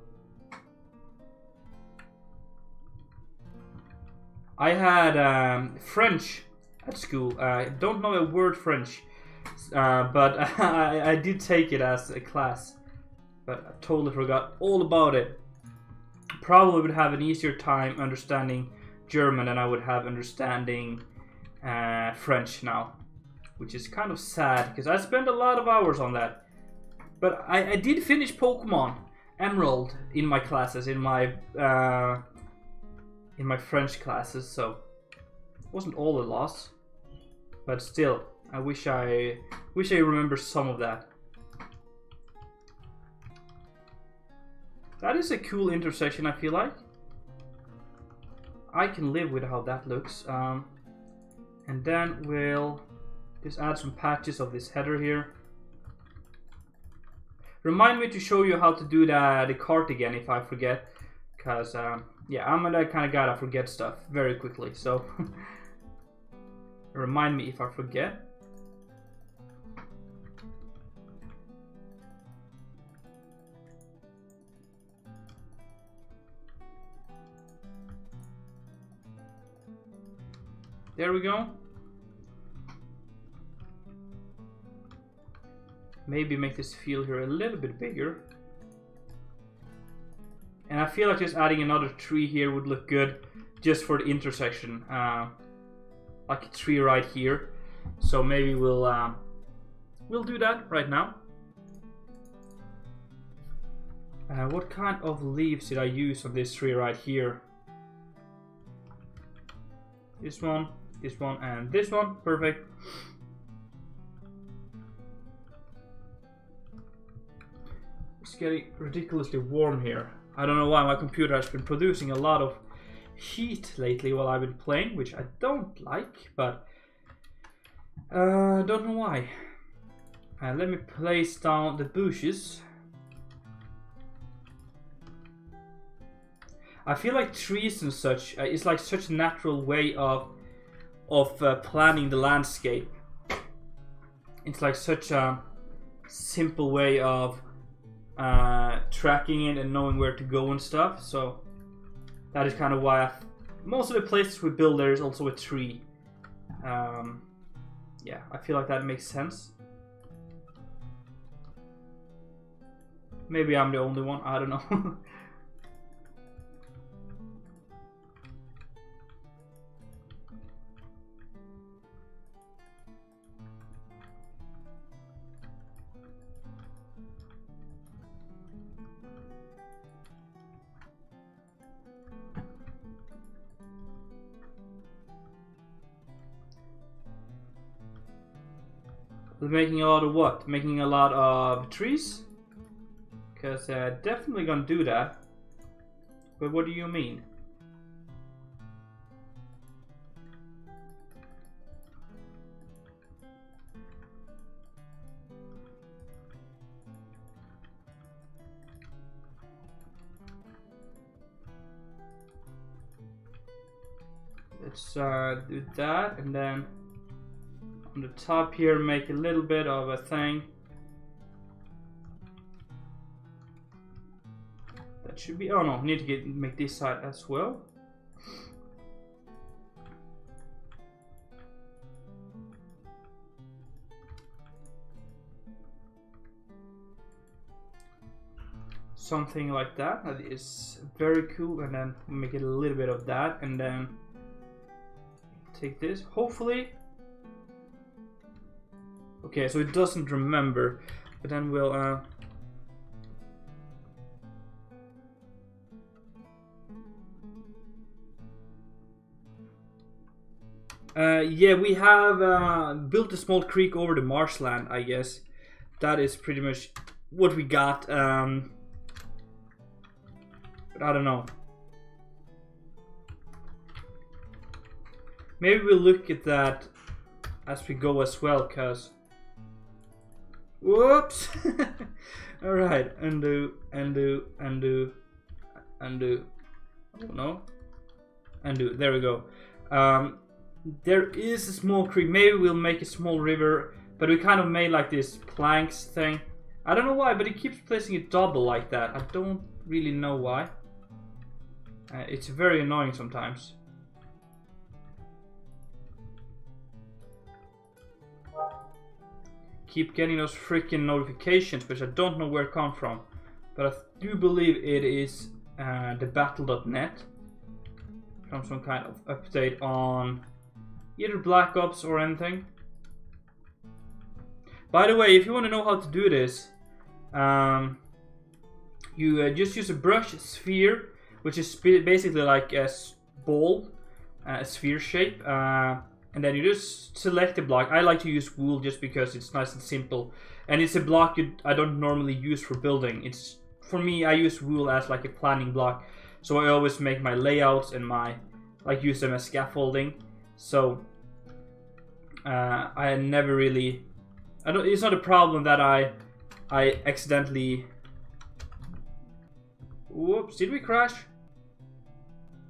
I had French at school. I don't know a word French, but I did take it as a class, but I totally forgot all about it. Probably would have an easier time understanding German than I would have understanding French now, which is kind of sad because I spent a lot of hours on that. But I did finish Pokemon Emerald in my classes, in my French classes, so Wasn't all a loss, but still, I wish I remember some of that. That is a cool intersection, I feel like. I can live with how that looks. And then we'll just add some patches of this header here. Remind me to show you how to do the cart again if I forget. Because, yeah, I'm that kind of guy that forgets stuff very quickly. So, remind me if I forget. There we go. Maybe make this field here a little bit bigger. And I feel like just adding another tree here would look good just for the intersection. Like a tree right here. So maybe we'll do that right now. What kind of leaves did I use on this tree right here? This one, and this one. Perfect. It's getting ridiculously warm here. I don't know why my computer has been producing a lot of heat lately while I've been playing, which I don't like, but don't know why. Let me place down the bushes. I feel like trees and such is like such a natural way of planning the landscape. It's like such a simple way of tracking it and knowing where to go and stuff. So that is kind of why most of the places we build there is also a tree. Yeah, I feel like that makes sense. Maybe I'm the only one, I don't know. Making a lot of what? Making a lot of trees? Because definitely gonna do that. But what do you mean? Let's do that, and then on the top here make a little bit of a thing. That should be, oh no, need to make this side as well. Something like that. That is very cool. And then make it a little bit of that, and then take this, hopefully. Okay, so it doesn't remember, but then we'll yeah, we have built a small creek over the marshland, I guess. That is pretty much what we got, but I don't know. Maybe we'll look at that as we go as well, cause whoops. Alright, undo. Oh no. Undo, there we go. There is a small creek. Maybe we'll make a small river, but we kind of made like this planks thing. I don't know why, but it keeps placing it double like that. I don't really know why. It's very annoying sometimes. Keep getting those freaking notifications, which I don't know where it come from, but I do believe it is the battle.net from some kind of update on either Black Ops or anything. By the way, if you want to know how to do this, you just use a brush sphere, which is basically like a ball, a sphere shape, and then you just select the block. I like to use wool just because it's nice and simple, and it's a block I don't normally use for building. It's, for me, I use wool as like a planning block, so I always make my layouts and use them as scaffolding. So I never really, it's not a problem that I accidentally, whoops, did we crash?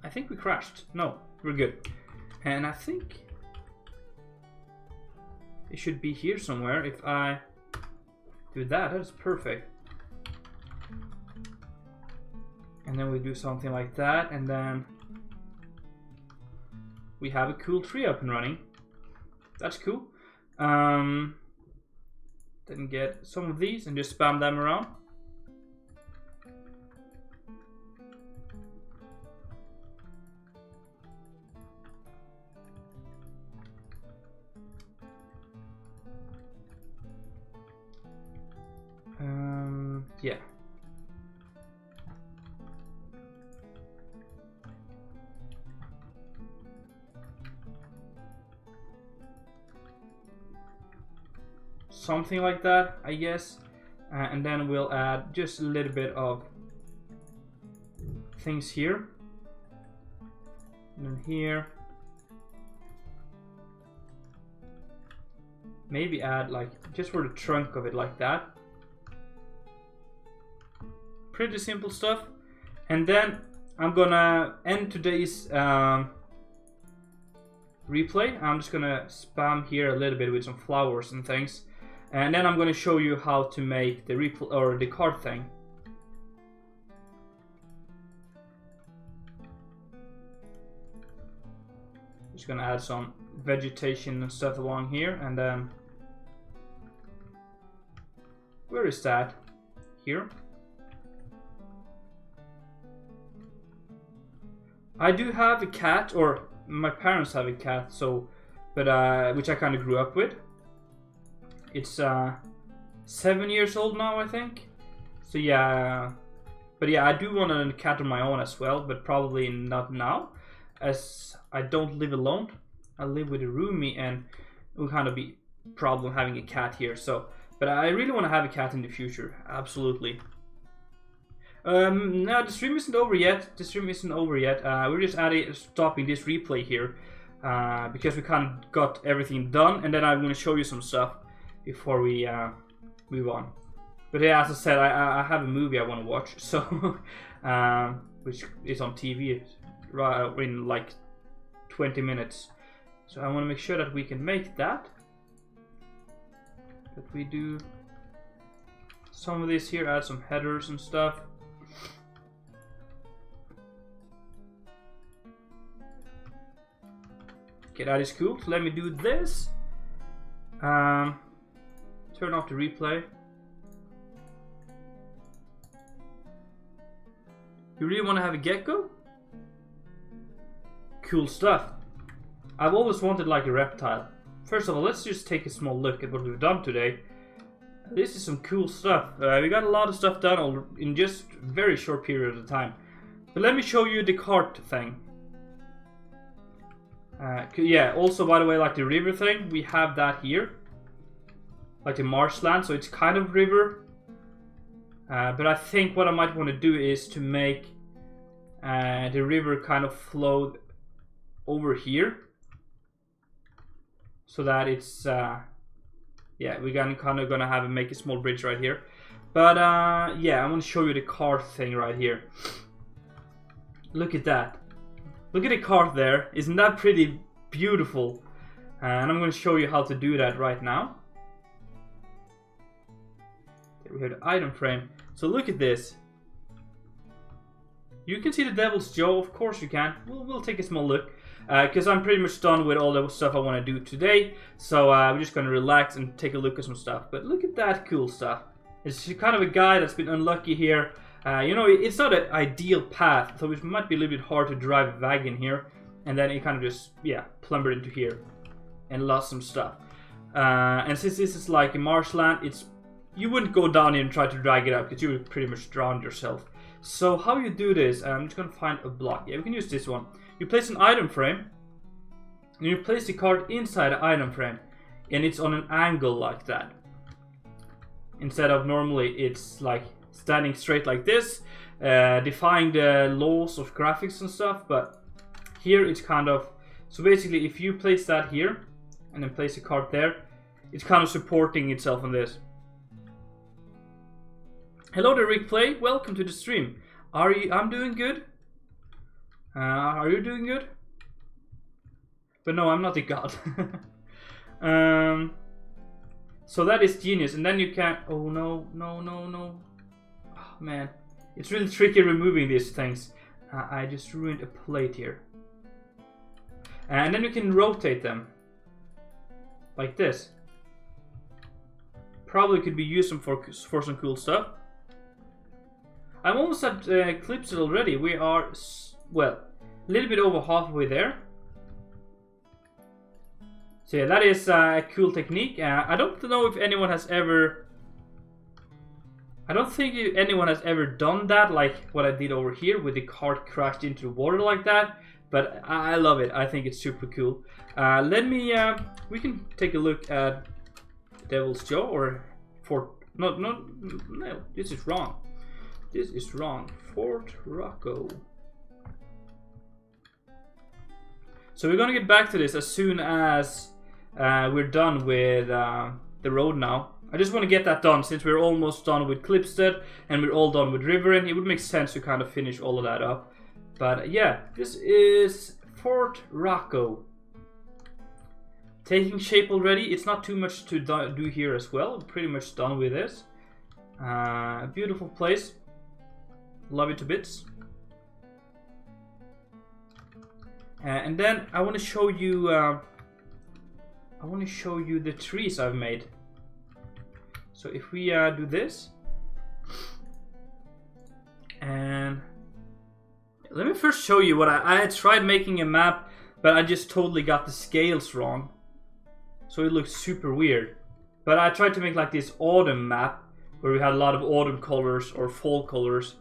I think we crashed. No, we're good. And I think it should be here somewhere. If I do that, that's perfect. And then we do something like that, and then we have a cool tree up and running. That's cool. Then get some of these and just spam them around. Yeah. Something like that, I guess. And then we'll add just a little bit of things here. And then here. Maybe add like just for the trunk of it like that. Pretty simple stuff. And then I'm gonna end today's replay. I'm just gonna spam here a little bit with some flowers and things. And then I'm going to show you how to make the replay or the card thing. Just going to add some vegetation and stuff along here, and then where is that? Here. I do have a cat, or my parents have a cat, so but which I kind of grew up with. It's 7 years old now, I think. So yeah, but yeah, I do want a cat of my own as well, but probably not now, as I don't live alone. I live with a roomie, and it will kind of be a problem having a cat here. So, but I really want to have a cat in the future, absolutely. No, the stream isn't over yet. The stream isn't over yet. We're just stopping this replay here because we kind of got everything done, and then I'm going to show you some stuff before we move on. But yeah, as I said, I have a movie I want to watch, so which is on TV in like 20 minutes. So I want to make sure that we can make that. That we do some of this here, add some headers and stuff. Okay, that is cool. So let me do this. Turn off the replay. You really want to have a gecko? Cool stuff. I've always wanted like a reptile. First of all, let's just take a small look at what we've done today. This is some cool stuff. We got a lot of stuff done in just a very short period of time. But let me show you the cart thing. Yeah, also by the way, like the river thing, we have that here. Like the marshland, so it's kind of river. But I think what I might want to do is to make the river kind of flow over here. So that it's, yeah, we're kind of gonna make a small bridge right here. But yeah, I'm gonna show you the cart thing right here. Look at that. Look at the cart there. Isn't that pretty beautiful? And I'm gonna show you how to do that right now. Okay, we have the item frame. So look at this. You can see the Devil's Jaw, of course you can. We'll take a small look. Because I'm pretty much done with all the stuff I want to do today. So we're just going to relax and take a look at some stuff. But look at that cool stuff. It's kind of a guy that's been unlucky here. You know, it's not an ideal path. So it might be a little bit hard to drive a wagon here. And then it kind of just, yeah, plumbered into here. And lost some stuff. And since this is like a marshland, you wouldn't go down here and try to drag it up. Because you would pretty much drown yourself. So how you do this, I'm just going to find a block. Yeah, we can use this one. You place an item frame, And you place the card inside the item frame, and it's on an angle like that. Instead of normally it's like standing straight like this, defying the laws of graphics and stuff, but here it's kind of, so basically if you place that here and then place a card there, it's kind of supporting itself on this. Hello there, Rick Play, welcome to the stream. I'm doing good. Are you doing good? But no, I'm not a god. So that is genius, and then you can, oh no. Oh, man, it's really tricky removing these things. I just ruined a plate here. And then you can rotate them like this. Probably could be used for some cool stuff. I'm almost at Klipstead already. We are, well, a little bit over halfway there. So yeah, that is a cool technique. I don't know if anyone has ever... I don't think anyone has ever done that, like what I did over here with the cart crashed into the water like that. But I love it. I think it's super cool. We can take a look at Devil's Jaw or Fort... No, this is wrong. This is wrong. Fort Rocco. So we're gonna get back to this as soon as we're done with the road now. I just want to get that done since we're almost done with Klipstead and we're all done with Riverin. It would make sense to kind of finish all of that up. But yeah, this is Fort Rocco. Taking shape already. It's not too much to do here as well. I'm pretty much done with this. Beautiful place. Love it to bits. And then I want to show you. I want to show you the trees I've made. So if we do this, and let me first show you what I had tried making a map, but I just totally got the scales wrong. So it looks super weird. But I tried to make like this autumn map where we had a lot of autumn colors or fall colors.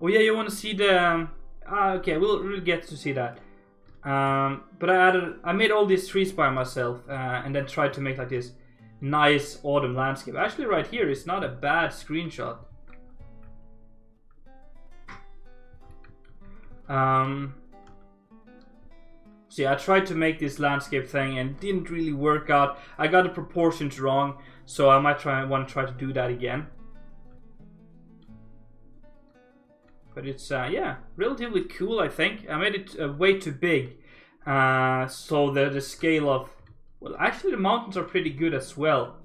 Oh yeah, you want to see the... okay, we'll get to see that. But I made all these trees by myself and then tried to make like this nice autumn landscape. Actually right here is not a bad screenshot. So yeah, I tried to make this landscape thing and it didn't really work out. I got the proportions wrong, so I might want to try to do that again. But it's, yeah, relatively cool, I think. I made it way too big. So the scale of... Well, actually the mountains are pretty good as well.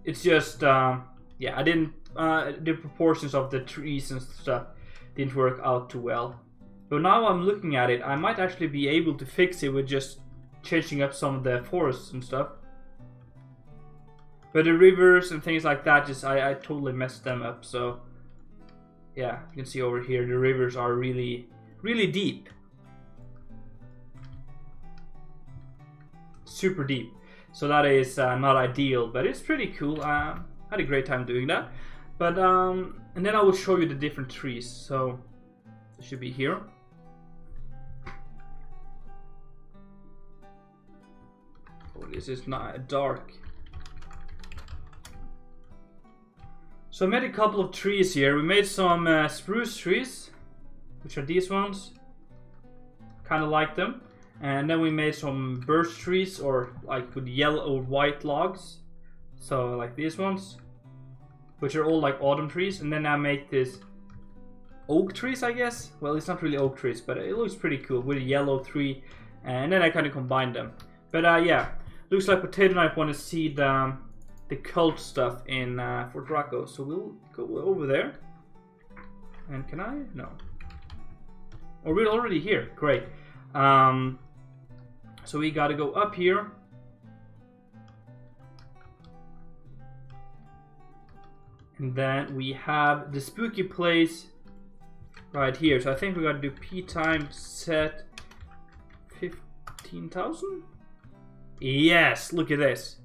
It's just, yeah, I didn't... the proportions of the trees and stuff didn't work out too well. But now I'm looking at it, I might actually be able to fix it with just changing up some of the forests and stuff. But the rivers and things like that, just I totally messed them up, so... Yeah, you can see over here the rivers are really, really deep. Super deep. So that is not ideal, but it's pretty cool. I had a great time doing that. But and then I will show you the different trees. So it should be here. Oh, this is not dark. So I made a couple of trees here. We made some spruce trees, which are these ones. Kind of like them. And then we made some birch trees, or like with yellow or white logs. So like these ones, which are all like autumn trees. And then I make this oak trees, I guess. Well, it's not really oak trees, but it looks pretty cool with a yellow tree. And then I kind of combine them. But yeah, looks like Potato Knife want to see the cult stuff in Fort Rocco, so we'll go over there. And can I? No. Oh, we're already here. Great. So we gotta go up here. And then we have the spooky place right here. So I think we gotta do P time set 15,000? Yes, look at this.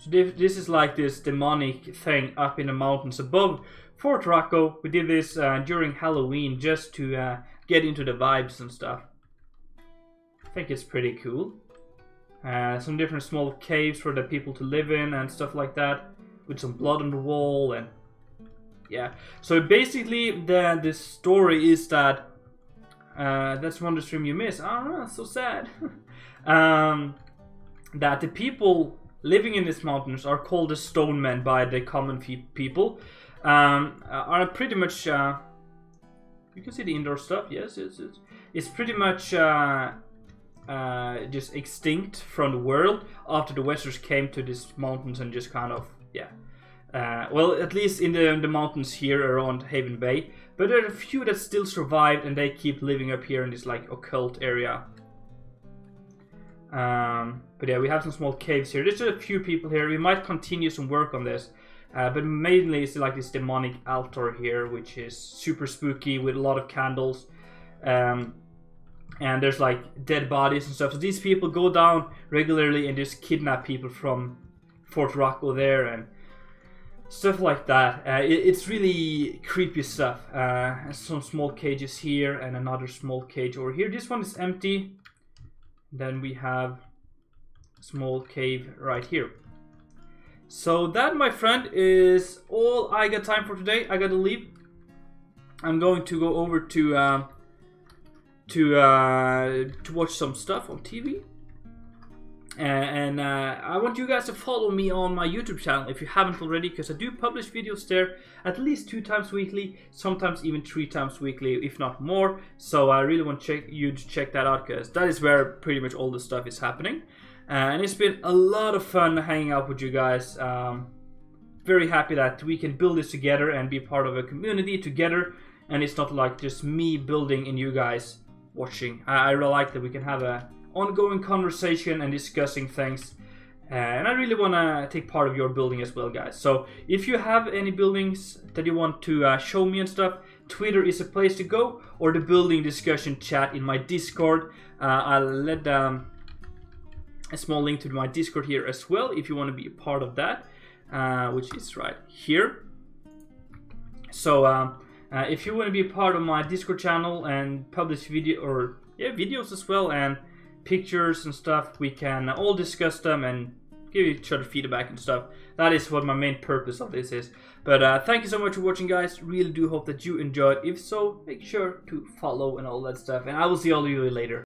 So this is like this demonic thing up in the mountains above Fort Rocco. We did this during Halloween just to get into the vibes and stuff. I think it's pretty cool. Some different small caves for the people to live in and stuff like that, with some blood on the wall. And yeah, so basically the story is that that's one of the stream you miss. Oh, so sad. That the people living in these mountains are called the stone men by the common people. Are pretty much you can see the indoor stuff. Yes, it's pretty much just extinct from the world after the Westers came to these mountains and just kind of, yeah. Well, at least in the mountains here around Haven Bay. But there are a few that still survived and they keep living up here in this like occult area. But yeah, we have some small caves here. There's just a few people here. We might continue some work on this. But mainly it's like this demonic altar here, which is super spooky with a lot of candles. And there's like dead bodies and stuff. So these people go down regularly and just kidnap people from Fort Rocco there and stuff like that. It's really creepy stuff. Some small cages here and another small cage over here. This one is empty. Then we have a small cave right here. So that, my friend, is all I got time for today. I gotta leave. I'm going to go over to watch some stuff on TV. And I want you guys to follow me on my YouTube channel if you haven't already, because I do publish videos there at least 2 times weekly, sometimes even 3 times weekly, if not more. So I really want you to check that out, because that is where pretty much all the stuff is happening. And it's been a lot of fun hanging out with you guys. Very happy that we can build this together and be part of a community together. And it's not like just me building and you guys watching. I really like that we can have a ongoing conversation and discussing things. And I really want to take part of your building as well, guys. So if you have any buildings that you want to show me and stuff, Twitter is a place to go, or the building discussion chat in my Discord. I'll let a small link to my Discord here as well if you want to be a part of that, which is right here. So if you want to be a part of my Discord channel and publish videos as well and pictures and stuff, we can all discuss them and give each other feedback and stuff. That is what my main purpose of this is. But thank you so much for watching, guys. Really do hope that you enjoyed. If so, make sure to follow and all that stuff, and I will see all of you later.